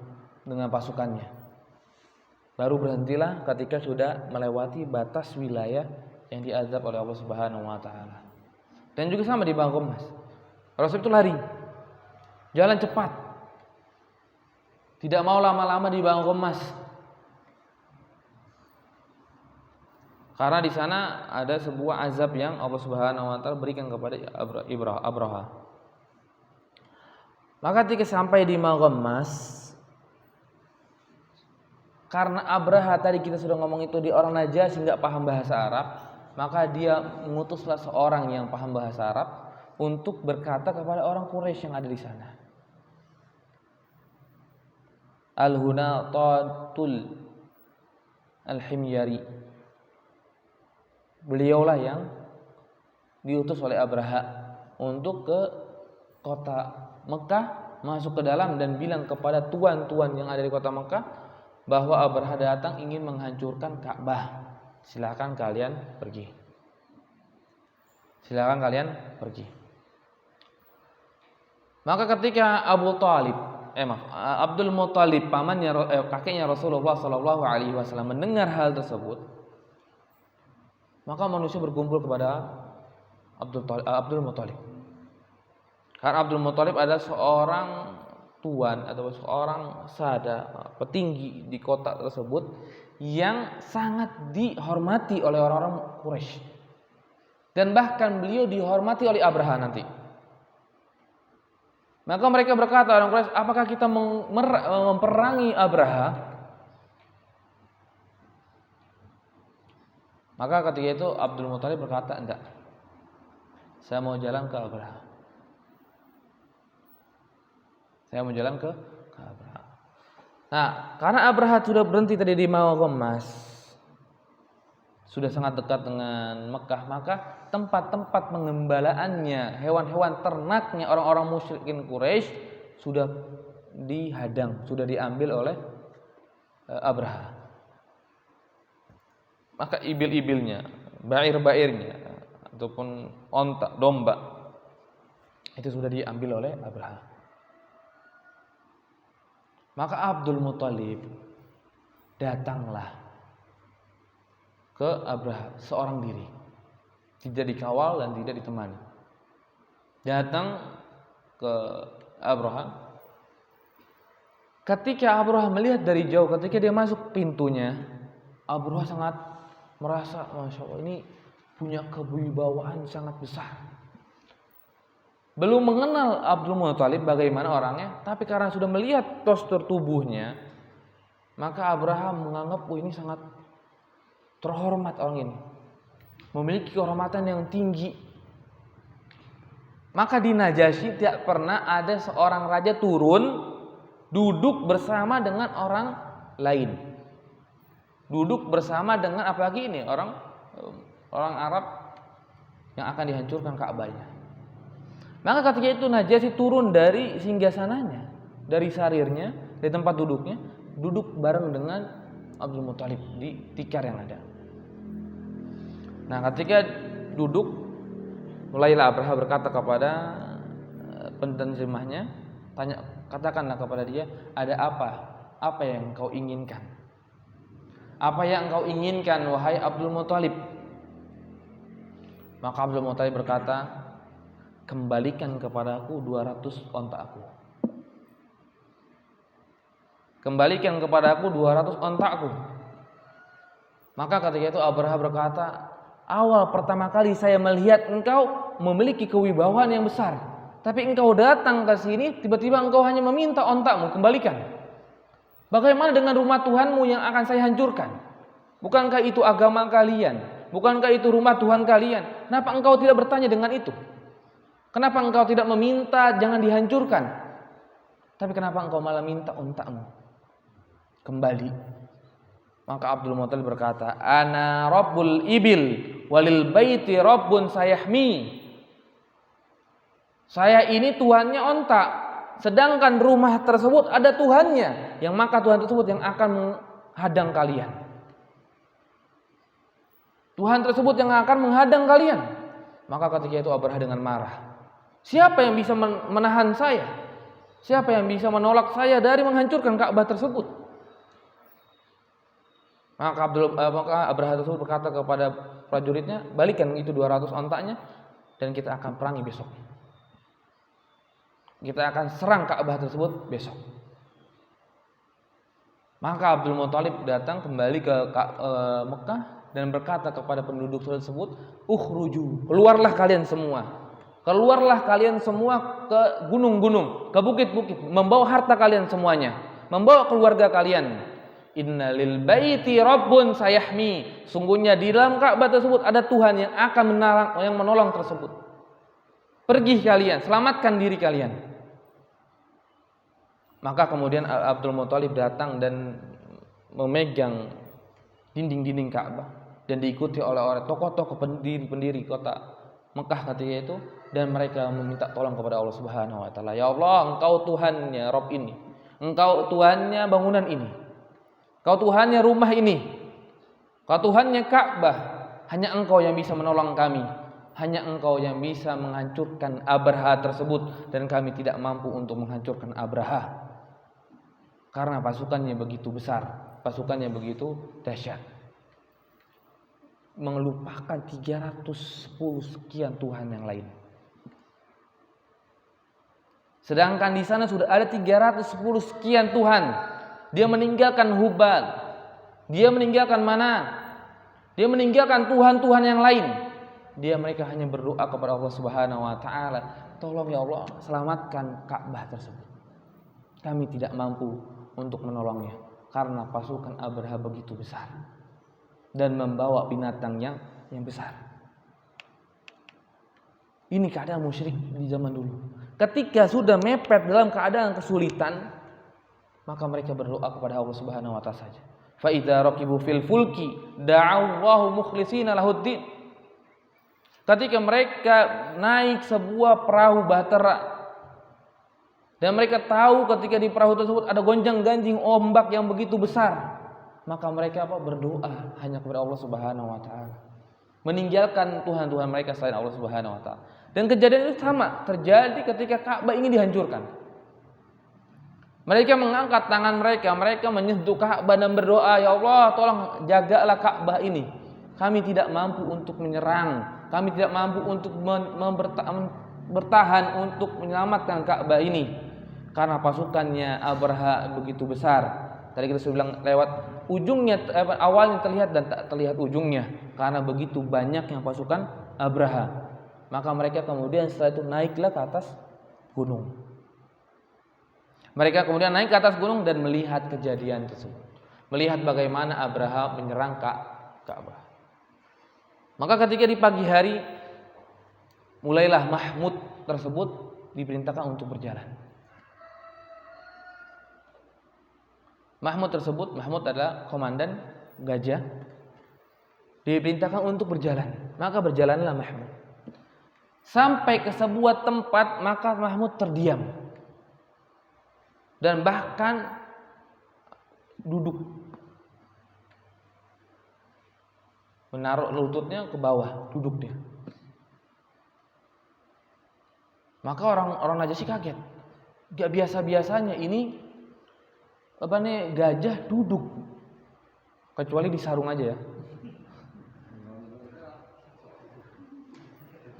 S1: dengan pasukannya. Baru berhentilah ketika sudah melewati batas wilayah yang diazab oleh Allah Subhanahu wa taala. Dan juga sama di Maghammas. Rasul itu lari. Jalan cepat. Tidak mau lama-lama di Maghammas. Karena di sana ada sebuah azab yang Allah Subhanahu wa taala berikan kepada Abraha. Maka ketika sampai di Maghammas, karena Abraha tadi kita sudah ngomong itu di orang Najasyi enggak paham bahasa Arab, maka dia mengutuslah seorang yang paham bahasa Arab untuk berkata kepada orang Quraisy yang ada di sana. Al-Hunatatul Al-Himyari. Beliaulah yang diutus oleh Abraha untuk ke kota Mekah, masuk ke dalam dan bilang kepada tuan-tuan yang ada di kota Mekah bahwa Abraha datang ingin menghancurkan Ka'bah. Silakan kalian pergi. Silakan kalian pergi. Maka ketika Abdul Muthalib pamannya kakeknya Rasulullah sallallahu alaihi wasallam mendengar hal tersebut, maka manusia berkumpul kepada Abdul Muthalib. Karena Abdul Muthalib adalah seorang tuan atau seorang petinggi di kota tersebut yang sangat dihormati oleh orang-orang Quraisy. Dan bahkan beliau dihormati oleh Abraha nanti. Maka mereka berkata orang Quraisy, apakah kita memperangi Abraha? Maka ketika itu Abdul Muthalib berkata, enggak. Saya mau jalan ke Abraha. Saya mau jalan ke Abraha. Nah, karena Abraha sudah berhenti tadi di Maghammas, sudah sangat dekat dengan Mekah, maka tempat-tempat pengembalaannya, hewan-hewan ternaknya orang-orang musyrikin Quraisy sudah dihadang, sudah diambil oleh Abraha. Maka ibil-ibilnya, bair-bairnya ataupun onta, domba itu sudah diambil oleh Abraha. Maka Abdul Muthalib datanglah ke Abraha seorang diri. tidak dikawal dan tidak ditemani. Datang ke Abraha. Ketika Abraha melihat dari jauh, ketika dia masuk pintunya, Abraha sangat merasa, Masya Allah, ini punya kewibawaan sangat besar. Belum mengenal Abdul Muthalib bagaimana orangnya, tapi karena sudah melihat postur tubuhnya, maka Abraham menganggap, ini sangat terhormat orang ini, memiliki kehormatan yang tinggi. Maka di Najasyi tidak pernah ada seorang raja turun duduk bersama dengan orang lain. Duduk bersama dengan apalagi ini orang Arab yang akan dihancurkan Ka'bahnya. Maka ketika itu Najasyi turun dari singgasananya, dari sarirnya, dari tempat duduknya, duduk bareng dengan Abdul Muthalib di tikar yang ada. Nah, ketika duduk, mulailah Abraha berkata kepada penterjemahnya, katakanlah kepada dia, ada apa? Apa yang kau inginkan? Apa yang kau inginkan, wahai Abdul Muthalib? Maka Abdul Muthalib berkata, kembalikan kepadaku 200 ontakku. Kembalikan kepadaku 200 ontakku. Maka ketika itu Abraha berkata, awal pertama kali saya melihat engkau memiliki kewibawaan yang besar, tapi engkau datang ke sini, tiba-tiba engkau hanya meminta ontakmu, kembalikan. Bagaimana dengan rumah Tuhanmu yang akan saya hancurkan? Bukankah itu agama kalian? Bukankah itu rumah Tuhan kalian? Kenapa engkau tidak bertanya dengan itu? Kenapa engkau tidak meminta jangan dihancurkan? Tapi kenapa engkau malah minta ontakmu kembali? Maka Abdul Muthalib berkata, ana rabbul ibil walil baiti rabbun sayahmi. Saya ini Tuhannya onta, sedangkan rumah tersebut ada Tuhannya, yang maka Tuhan tersebut yang akan menghadang kalian. Tuhan tersebut yang akan menghadang kalian. Maka ketika itu Abraha dengan marah, siapa yang bisa menahan saya? Siapa yang bisa menolak saya dari menghancurkan Ka'bah tersebut? Maka Abraha tersebut berkata kepada prajuritnya, balikan itu 200 ontaknya dan kita akan perangi besok. Kita akan serang Ka'bah tersebut besok. Maka Abdul Muthalib datang kembali ke Mekah dan berkata kepada penduduk tersebut, ukhruju, keluarlah kalian semua. Keluarlah kalian semua ke gunung-gunung, ke bukit-bukit, membawa harta kalian semuanya, membawa keluarga kalian. Innalil baiti rabbun sayahmi. Sungguhnya di dalam Ka'bah tersebut ada Tuhan yang akan menolong tersebut. Pergi kalian, selamatkan diri kalian. Maka kemudian Abdul Muthalib datang dan memegang dinding-dinding Ka'bah dan diikuti oleh tokoh-tokoh pendiri kota Mekah ketika itu, dan mereka meminta tolong kepada Allah Subhanahu wa taala. Ya Allah, Engkau Tuhannya Rabb ini. Engkau Tuhannya bangunan ini. Engkau Tuhannya rumah ini. Engkau Tuhannya Ka'bah. Hanya Engkau yang bisa menolong kami. Hanya Engkau yang bisa menghancurkan Abraha tersebut, dan kami tidak mampu untuk menghancurkan Abraha. Karena pasukannya begitu besar, pasukannya begitu dahsyat. Melupakan 310 sekian Tuhan yang lain. Sedangkan di sana sudah ada 310 sekian Tuhan. Dia meninggalkan Hubal, dia meninggalkan Manat, dia meninggalkan Tuhan-Tuhan yang lain. Mereka hanya berdoa kepada Allah Subhanahu wa taala, tolong ya Allah, selamatkan Ka'bah tersebut. Kami tidak mampu untuk menolongnya karena pasukan Abraha begitu besar dan membawa binatang yang besar. Ini keadaan musyrik di zaman dulu. Ketika sudah mepet dalam keadaan kesulitan, maka mereka berdoa kepada Allah Subhanahu wa taala saja. Fa idza raqibu fil fulki da'allahu mukhlishina lahuddin. Ketika mereka naik sebuah perahu bahtera dan mereka tahu ketika di perahu tersebut ada gonjang-ganjing ombak yang begitu besar, maka mereka berdoa hanya kepada Allah Subhanahu wa taala, meninggalkan Tuhan-Tuhan mereka selain Allah Subhanahu wa taala. Dan kejadian itu sama terjadi ketika Ka'bah ingin dihancurkan. Mereka mengangkat tangan mereka menyentuh Ka'bah dan berdoa, ya Allah, tolong jagalah Ka'bah ini. Kami tidak mampu untuk menyerang kami tidak mampu untuk bertahan untuk menyelamatkan Ka'bah ini karena pasukannya Abraha begitu besar. Tadi kita sudah bilang lewat ujungnya, awalnya terlihat dan tak terlihat ujungnya karena begitu banyaknya pasukan Abraha. Maka mereka kemudian setelah itu naiklah ke atas gunung. Mereka kemudian naik ke atas gunung dan melihat kejadian tersebut, melihat bagaimana Abraha menyerang Ka'bah. Maka ketika di pagi hari mulailah Mahmud tersebut diperintahkan untuk berjalan. Mahmud adalah komandan gajah, diperintahkan untuk berjalan. Maka berjalanlah Mahmud sampai ke sebuah tempat, maka Mahmud terdiam dan bahkan duduk, menaruh lututnya ke bawah, duduk dia. Maka orang Najasyi kaget. Gak biasa-biasanya ini gajah duduk, kecuali di sarung aja ya.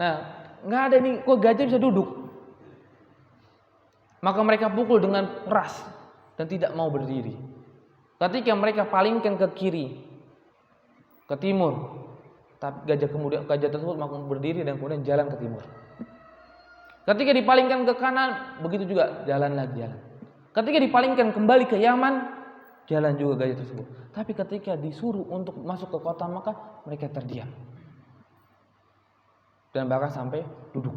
S1: Nah, nggak ada nih, kok gajah bisa duduk? Maka mereka pukul dengan keras dan tidak mau berdiri. Ketika mereka palingkan ke kiri, ke timur, tapi gajah tersebut mau berdiri dan kemudian jalan ke timur. Ketika dipalingkan ke kanan, begitu juga jalan. Ketika dipalingkan kembali ke Yaman, jalan juga gajah tersebut. Tapi ketika disuruh untuk masuk ke kota Makkah, mereka terdiam dan bahkan sampai duduk.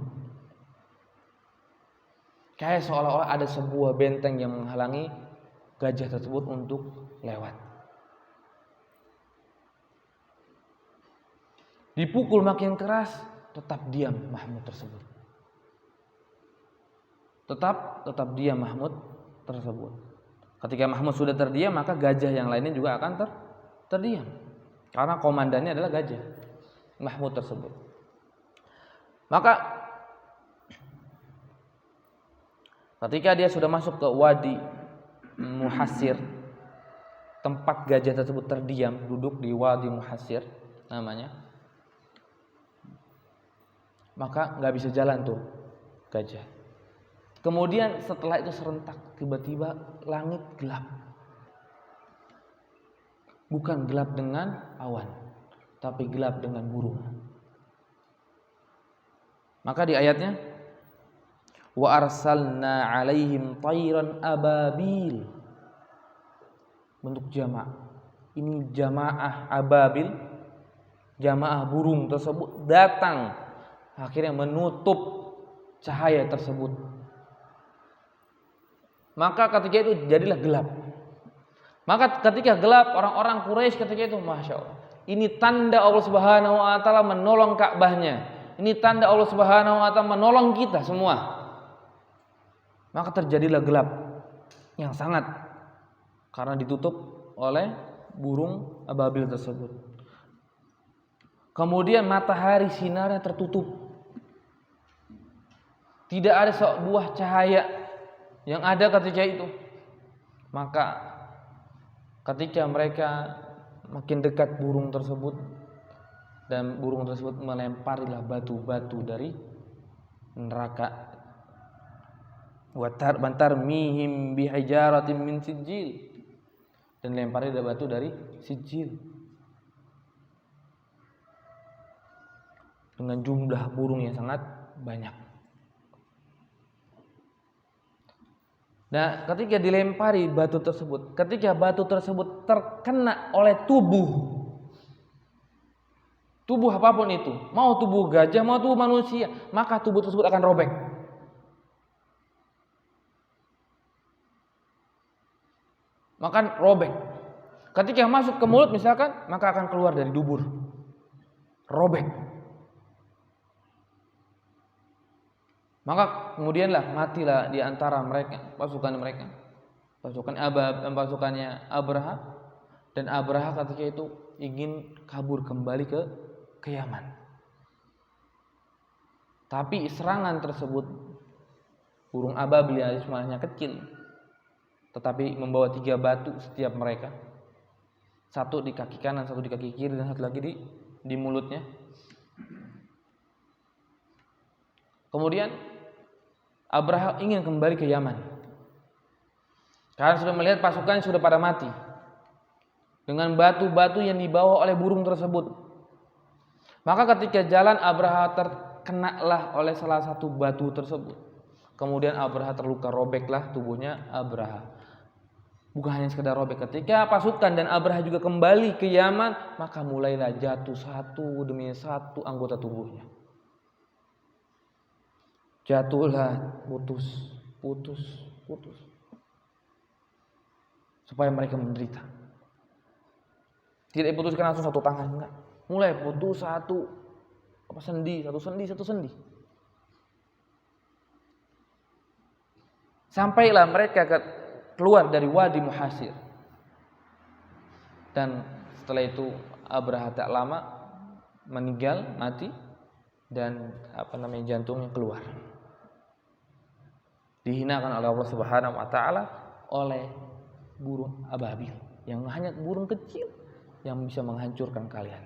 S1: Kayak seolah-olah ada sebuah benteng yang menghalangi gajah tersebut untuk lewat. Dipukul makin keras, tetap diam Mahmud tersebut. Tetap diam Mahmud tersebut. Ketika Mahmud sudah terdiam, maka gajah yang lainnya juga akan terdiam. Karena komandannya adalah gajah, Mahmud tersebut. Maka ketika dia sudah masuk ke Wadi Muhassir, tempat gajah tersebut terdiam, duduk di Wadi Muhassir namanya, maka nggak bisa jalan tuh gajah. Kemudian setelah itu serentak, tiba-tiba langit gelap. Bukan gelap dengan awan, tapi gelap dengan burung. Maka di ayatnya, wa arsalna alaihim tayran ababil. Bentuk jamaah. Ini jamaah ababil, jamaah burung tersebut datang, akhirnya menutup cahaya tersebut. Maka ketika itu jadilah gelap. Maka ketika gelap, orang-orang Quraisy ketika itu, Masya Allah, ini tanda Allah Subhanahu Wa Taala menolong Ka'bahnya. Ini tanda Allah Subhanahu Wa Taala menolong kita semua. Maka terjadilah gelap yang sangat, karena ditutup oleh burung ababil tersebut. Kemudian matahari sinarnya tertutup. Tidak ada sebuah cahaya yang ada ketika itu. Maka ketika mereka makin dekat burung tersebut, dan burung tersebut melemparilah batu-batu dari neraka, bantar mihim bihijaratin min sijil, dan lemparilah batu dari sijil dengan jumlah burung yang sangat banyak. Nah, ketika dilempari batu tersebut, ketika batu tersebut terkena oleh tubuh apapun itu, mau tubuh gajah, mau tubuh manusia, maka tubuh tersebut akan robek. Maka robek. Ketika masuk ke mulut misalkan, maka akan keluar dari dubur. Robek. Maka kemudianlah matilah di antara mereka, pasukannya Abraha, dan Abraha ketika itu ingin kabur kembali ke Yaman. Tapi serangan tersebut, burung ababil yang jumlahnya kecil, tetapi membawa 3 batu setiap mereka, satu di kaki kanan, satu di kaki kiri, dan satu lagi di mulutnya. Kemudian Abraha ingin kembali ke Yaman karena sudah melihat pasukan sudah pada mati dengan batu-batu yang dibawa oleh burung tersebut. Maka ketika jalan Abraha terkenalah oleh salah satu batu tersebut. Kemudian Abraha terluka, robeklah tubuhnya Abraha. Bukan hanya sekedar robek, ketika pasukan dan Abraha juga kembali ke Yaman, maka mulailah jatuh satu demi satu anggota tubuhnya. Jatuhlah putus. Supaya mereka menderita. Tidak diputuskan langsung satu tangan, enggak. Mulai putus satu sendi. Sampailah mereka keluar dari Wadi Muhasir. Dan setelah itu Abraha tak lama meninggal, mati, dan jantungnya keluar. Dihinakan oleh Allah Subhanahu wa taala oleh burung ababil, yang hanya burung kecil yang bisa menghancurkan kalian.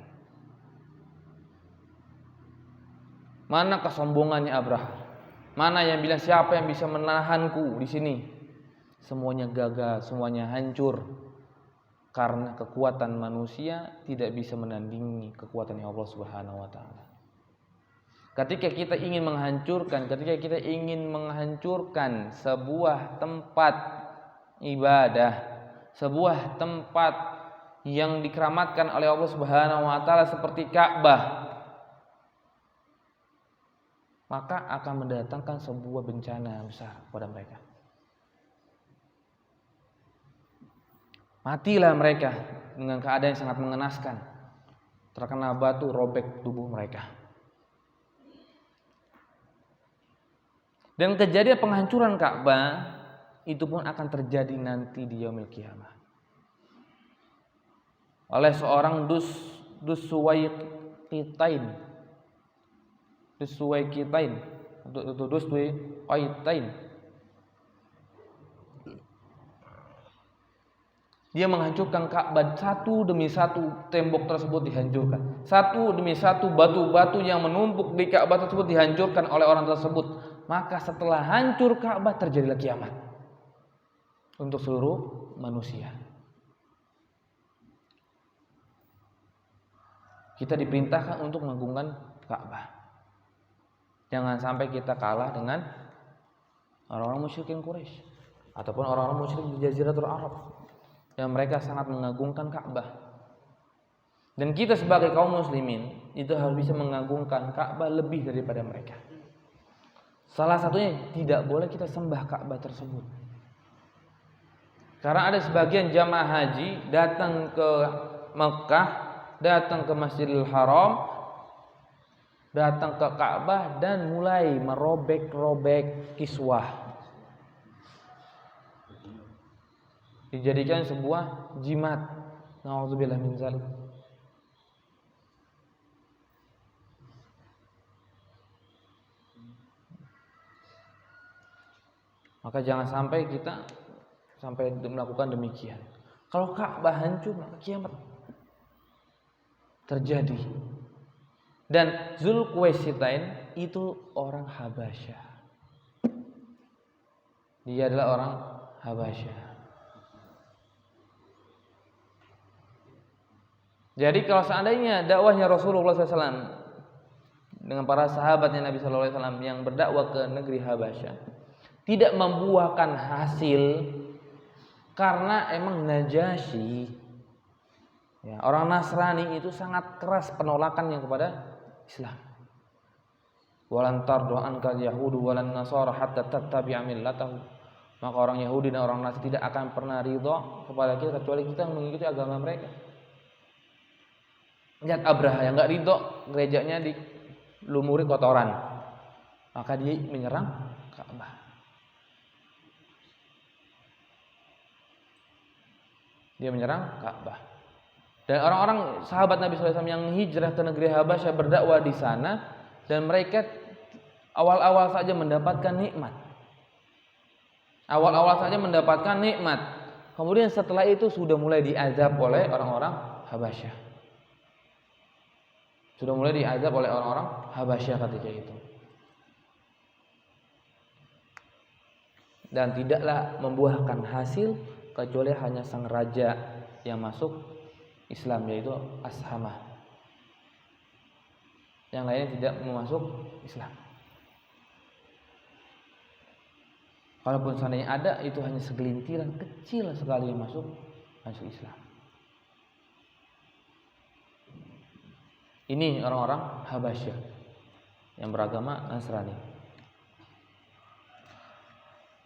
S1: Mana kesombongannya Abraha? Mana yang bilang siapa yang bisa menahanku di sini? Semuanya gagal, semuanya hancur. Karena kekuatan manusia tidak bisa menandingi kekuatan Allah Subhanahu wa taala. Ketika kita ingin menghancurkan sebuah tempat ibadah, sebuah tempat yang dikeramatkan oleh Allah Subhanahu wa taala seperti Ka'bah, maka akan mendatangkan sebuah bencana besar kepada mereka. Matilah mereka dengan keadaan yang sangat mengenaskan. Terkena batu, robek tubuh mereka. Dan kejadian penghancuran Ka'bah itu pun akan terjadi nanti di yaumil qiyamah. Oleh seorang Dussuwaiqitain. Dia menghancurkan Ka'bah, satu demi satu tembok tersebut dihancurkan. Satu demi satu batu-batu yang menumpuk di Ka'bah tersebut dihancurkan oleh orang tersebut. Maka setelah hancur Ka'bah terjadilah kiamat untuk seluruh manusia. Kita diperintahkan untuk mengagungkan Ka'bah. Jangan sampai kita kalah dengan orang-orang musyrikin Quraisy ataupun orang-orang musyrik di Jaziratul Arab yang mereka sangat mengagungkan Ka'bah. Dan kita sebagai kaum muslimin itu harus bisa mengagungkan Ka'bah lebih daripada mereka. Salah satunya tidak boleh kita sembah Ka'bah tersebut. Karena ada sebagian jamaah haji datang ke Mekah, datang ke Masjidil Haram, datang ke Ka'bah dan mulai merobek-robek kiswah. Dijadikan sebuah jimat. Nauzubillah min zalik. Maka jangan sampai kita melakukan demikian. Kalau Ka'bah hancur, maka kiamat terjadi. Dan Zulquwaisytain itu orang Habasyah. Dia adalah orang Habasyah. Jadi kalau seandainya dakwahnya Rasulullah SAW dengan para sahabatnya Nabi SAW yang berdakwah ke negeri Habasyah tidak membuahkan hasil karena emang Najasyi, ya, orang Nasrani itu sangat keras penolakannya kepada Islam. Walan tardu ankal yahudu walan nasara hatta tattabi'a millatahum. Maka orang Yahudi dan orang Nasrani tidak akan pernah ridha kepada kita kecuali kita mengikuti agama mereka. Lihat Abraha yang enggak ridha gerejanya dilumuri kotoran. Maka dia menyerang Ka'bah. Dia menyerang Ka'bah. Dan orang-orang sahabat Nabi SAW yang hijrah ke negeri Habasyah berdakwah di sana, dan mereka awal-awal saja mendapatkan nikmat. Kemudian setelah itu sudah mulai diazab oleh orang-orang Habasyah. Ketika itu. dan tidaklah membuahkan hasil kecuali hanya sang raja yang masuk Islam, yaitu Ashamah. Yang lainnya tidak masuk Islam. Kalaupun seandainya ada, itu hanya segelintiran kecil sekali yang masuk Islam. Ini orang-orang Habasyah yang beragama Nasrani.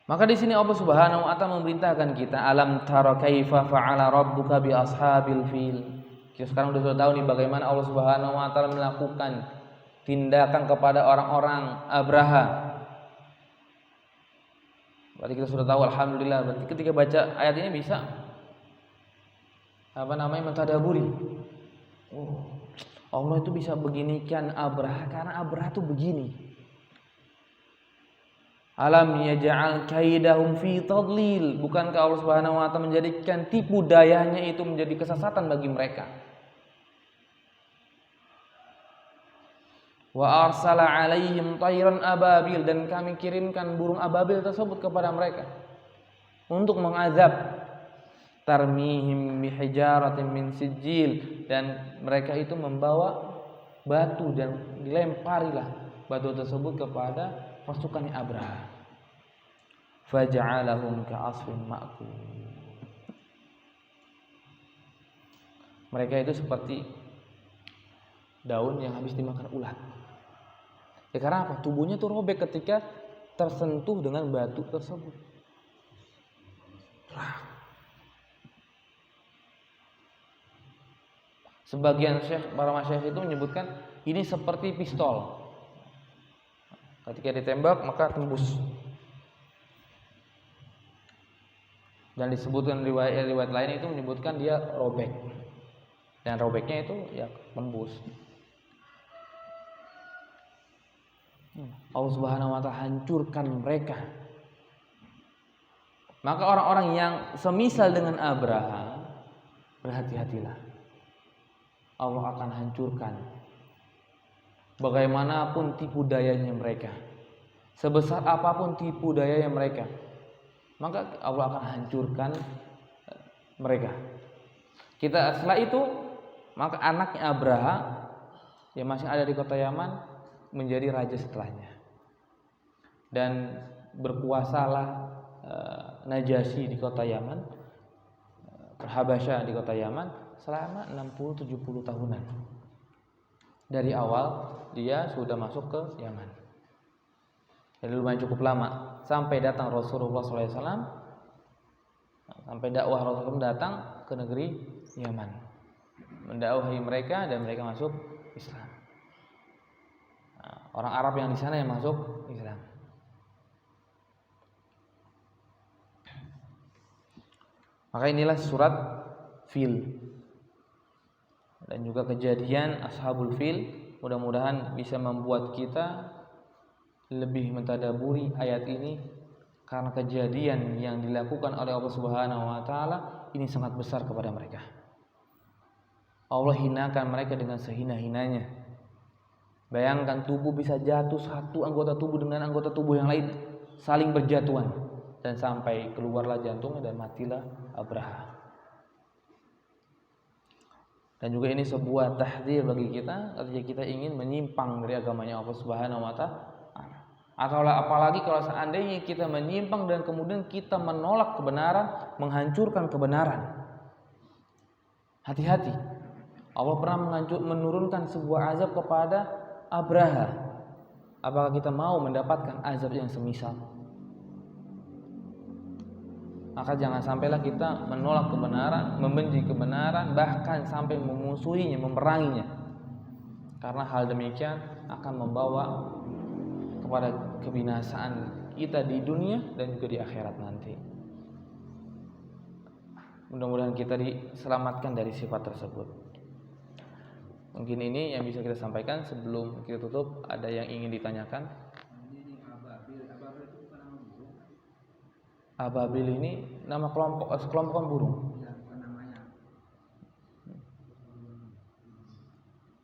S1: Maka di sini Allah Subhanahu wa taala memerintahkan kita, alam tara kaifa fa'ala rabbuka bi ashabil fil. Kita sekarang sudah tahu nih bagaimana Allah Subhanahu wa taala melakukan tindakan kepada orang-orang Abraha. Berarti kita sudah tahu, alhamdulillah. Berarti ketika baca ayat ini bisa mentadaburi. Oh, Allah itu bisa beginikan Abraha karena Abraha itu begini. Alam yaj'al kaidahum fi tadlil. Bukankah Allah Subhanahu wa taala menjadikan tipu dayanya itu menjadi kesesatan bagi mereka? Wa arsala alaihim tayran ababil, dan kami kirimkan burung ababil tersebut kepada mereka untuk mengazab. Tarmihim bihijaratin min sijil, dan mereka itu membawa batu dan dilemparilah batu tersebut kepada pasukan Abraha. Faja'alahum ka'asfin ma'kul. Mereka itu seperti daun yang habis dimakan ulat. Ya karena apa? Tubuhnya itu robek ketika tersentuh dengan batu tersebut. Sebagian para masyayikh itu menyebutkan ini seperti pistol. Ketika ditembak maka tembus. Dan disebutkan riwayat lain itu menyebutkan dia robek. Dan robeknya itu ya tembus. Allah Subhanahu wa taala hancurkan mereka. Maka orang-orang yang semisal dengan Abraha, berhati-hatilah. Allah akan hancurkan bagaimanapun tipu dayanya mereka. Sebesar apapun tipu dayanya mereka, maka Allah akan hancurkan mereka. Setelah itu, maka anaknya Abraha yang masih ada di kota Yaman menjadi raja setelahnya, dan berkuasalah Najasyi di kota Yaman, Habasyah di kota Yaman selama 60-70 tahunan. Dari awal dia sudah masuk ke Yaman. Jadi lumayan cukup lama sampai datang Rasulullah SAW, sampai dakwah Rasulullah datang ke negeri Yaman, mendakwahi mereka dan mereka masuk Islam. Orang Arab yang di sana yang masuk Islam. Maka inilah surat Fil dan juga kejadian Ashabul Fil. Mudah-mudahan bisa membuat kita lebih mentadaburi ayat ini, karena kejadian yang dilakukan oleh Allah Subhanahu wa taala ini sangat besar kepada mereka. Allah hinakan mereka dengan sehina-hinanya. Bayangkan tubuh bisa jatuh, satu anggota tubuh dengan anggota tubuh yang lain saling berjatuhan, dan sampai keluarlah jantungnya dan matilah Abraha. Dan juga ini sebuah tahdzir bagi kita ketika kita ingin menyimpang dari agamanya Allah Subhanahu wa taala. Apalagi kalau seandainya kita menyimpang dan kemudian kita menolak kebenaran, menghancurkan kebenaran. Hati-hati. Allah pernah menurunkan sebuah azab kepada Abraha. Apakah kita mau mendapatkan azab yang semisal? Maka jangan sampailah kita menolak kebenaran, membenci kebenaran, bahkan sampai memusuhinya, memeranginya. Karena hal demikian akan membawa kepada kebinasaan kita di dunia dan juga di akhirat nanti. Mudah-mudahan kita diselamatkan dari sifat tersebut. Mungkin ini yang bisa kita sampaikan. Sebelum kita tutup, ada yang ingin ditanyakan? Ababil ini nama sekelompokan burung.
S2: Bukan namanya.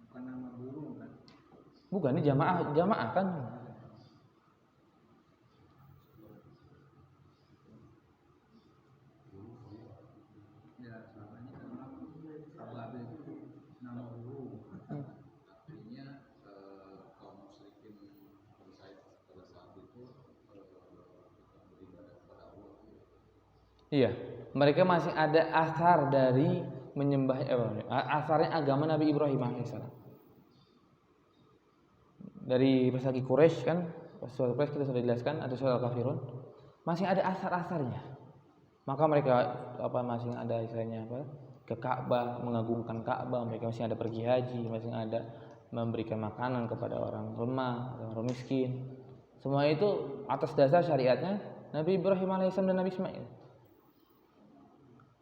S2: Bukan nama burung kan?
S1: Bukan, ini jamaah kan.
S2: selama ini kan memang Abu itu nama burung.
S3: Artinya kaum musyrikin pada saat itu beribadah kepada Allah.
S1: Iya, mereka masih ada asar dari menyembah asarnya agama Nabi Ibrahim alaihissalam. Dari persagi Quraisy kan, surat Quraisy kita sudah jelaskan atau surat Al-Kafirun, masih ada asar-asarnya. Maka mereka masih ada istilahnya ke Ka'bah, mengagungkan Ka'bah, mereka masih ada pergi haji, masih ada memberikan makanan kepada orang lemah, orang miskin. Semua itu atas dasar syariatnya Nabi Ibrahim alaihissalam dan Nabi Ismail.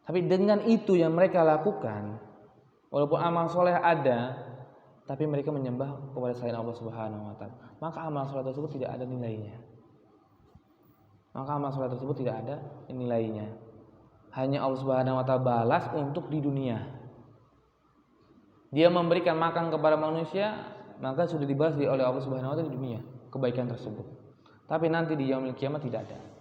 S1: Tapi dengan itu yang mereka lakukan, walaupun amal soleh ada, tapi mereka menyembah kepada selain Allah Subhanahu wa taala, maka amal soleh tersebut tidak ada nilainya. Hanya Allah Subhanahu wa taala balas untuk di dunia. Dia memberikan makan kepada manusia, maka sudah dibalas oleh Allah Subhanahu wa taala di dunia kebaikan tersebut. Tapi nanti di yaumil kiamat tidak ada.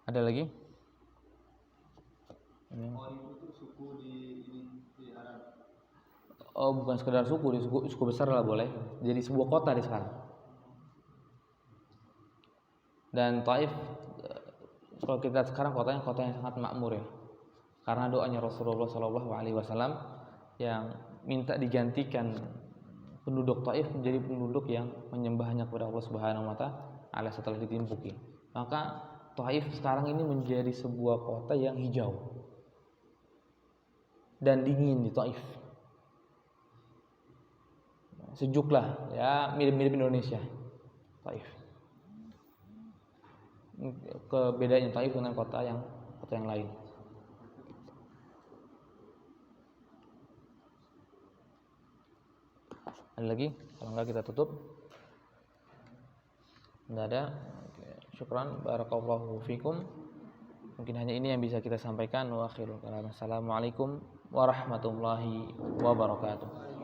S1: Ada lagi?
S2: Itu suku di Arab.
S1: Oh, bukan sekedar suku, suku besar lah boleh. Jadi sebuah kota di sekarang. Dan Taif, kalau kita sekarang kotanya kota yang sangat makmur ya. Karena doanya Rasulullah SAW yang minta digantikan penduduk Taif menjadi penduduk yang menyembah hanya kepada Allah Subhanahu wa taala setelah ditimpuki. Maka Taif sekarang ini menjadi sebuah kota yang hijau dan dingin di Taif. Sejuk lah, ya mirip-mirip Indonesia. Taif. Bedanya Taif dengan kota yang lain. Ada lagi? Kalau enggak kita tutup. Tidak ada. Syukran, barakallahu fikum. Mungkin hanya ini yang bisa kita sampaikan. Wa akhirul kalam. Assalamualaikum warahmatullahi wabarakatuh.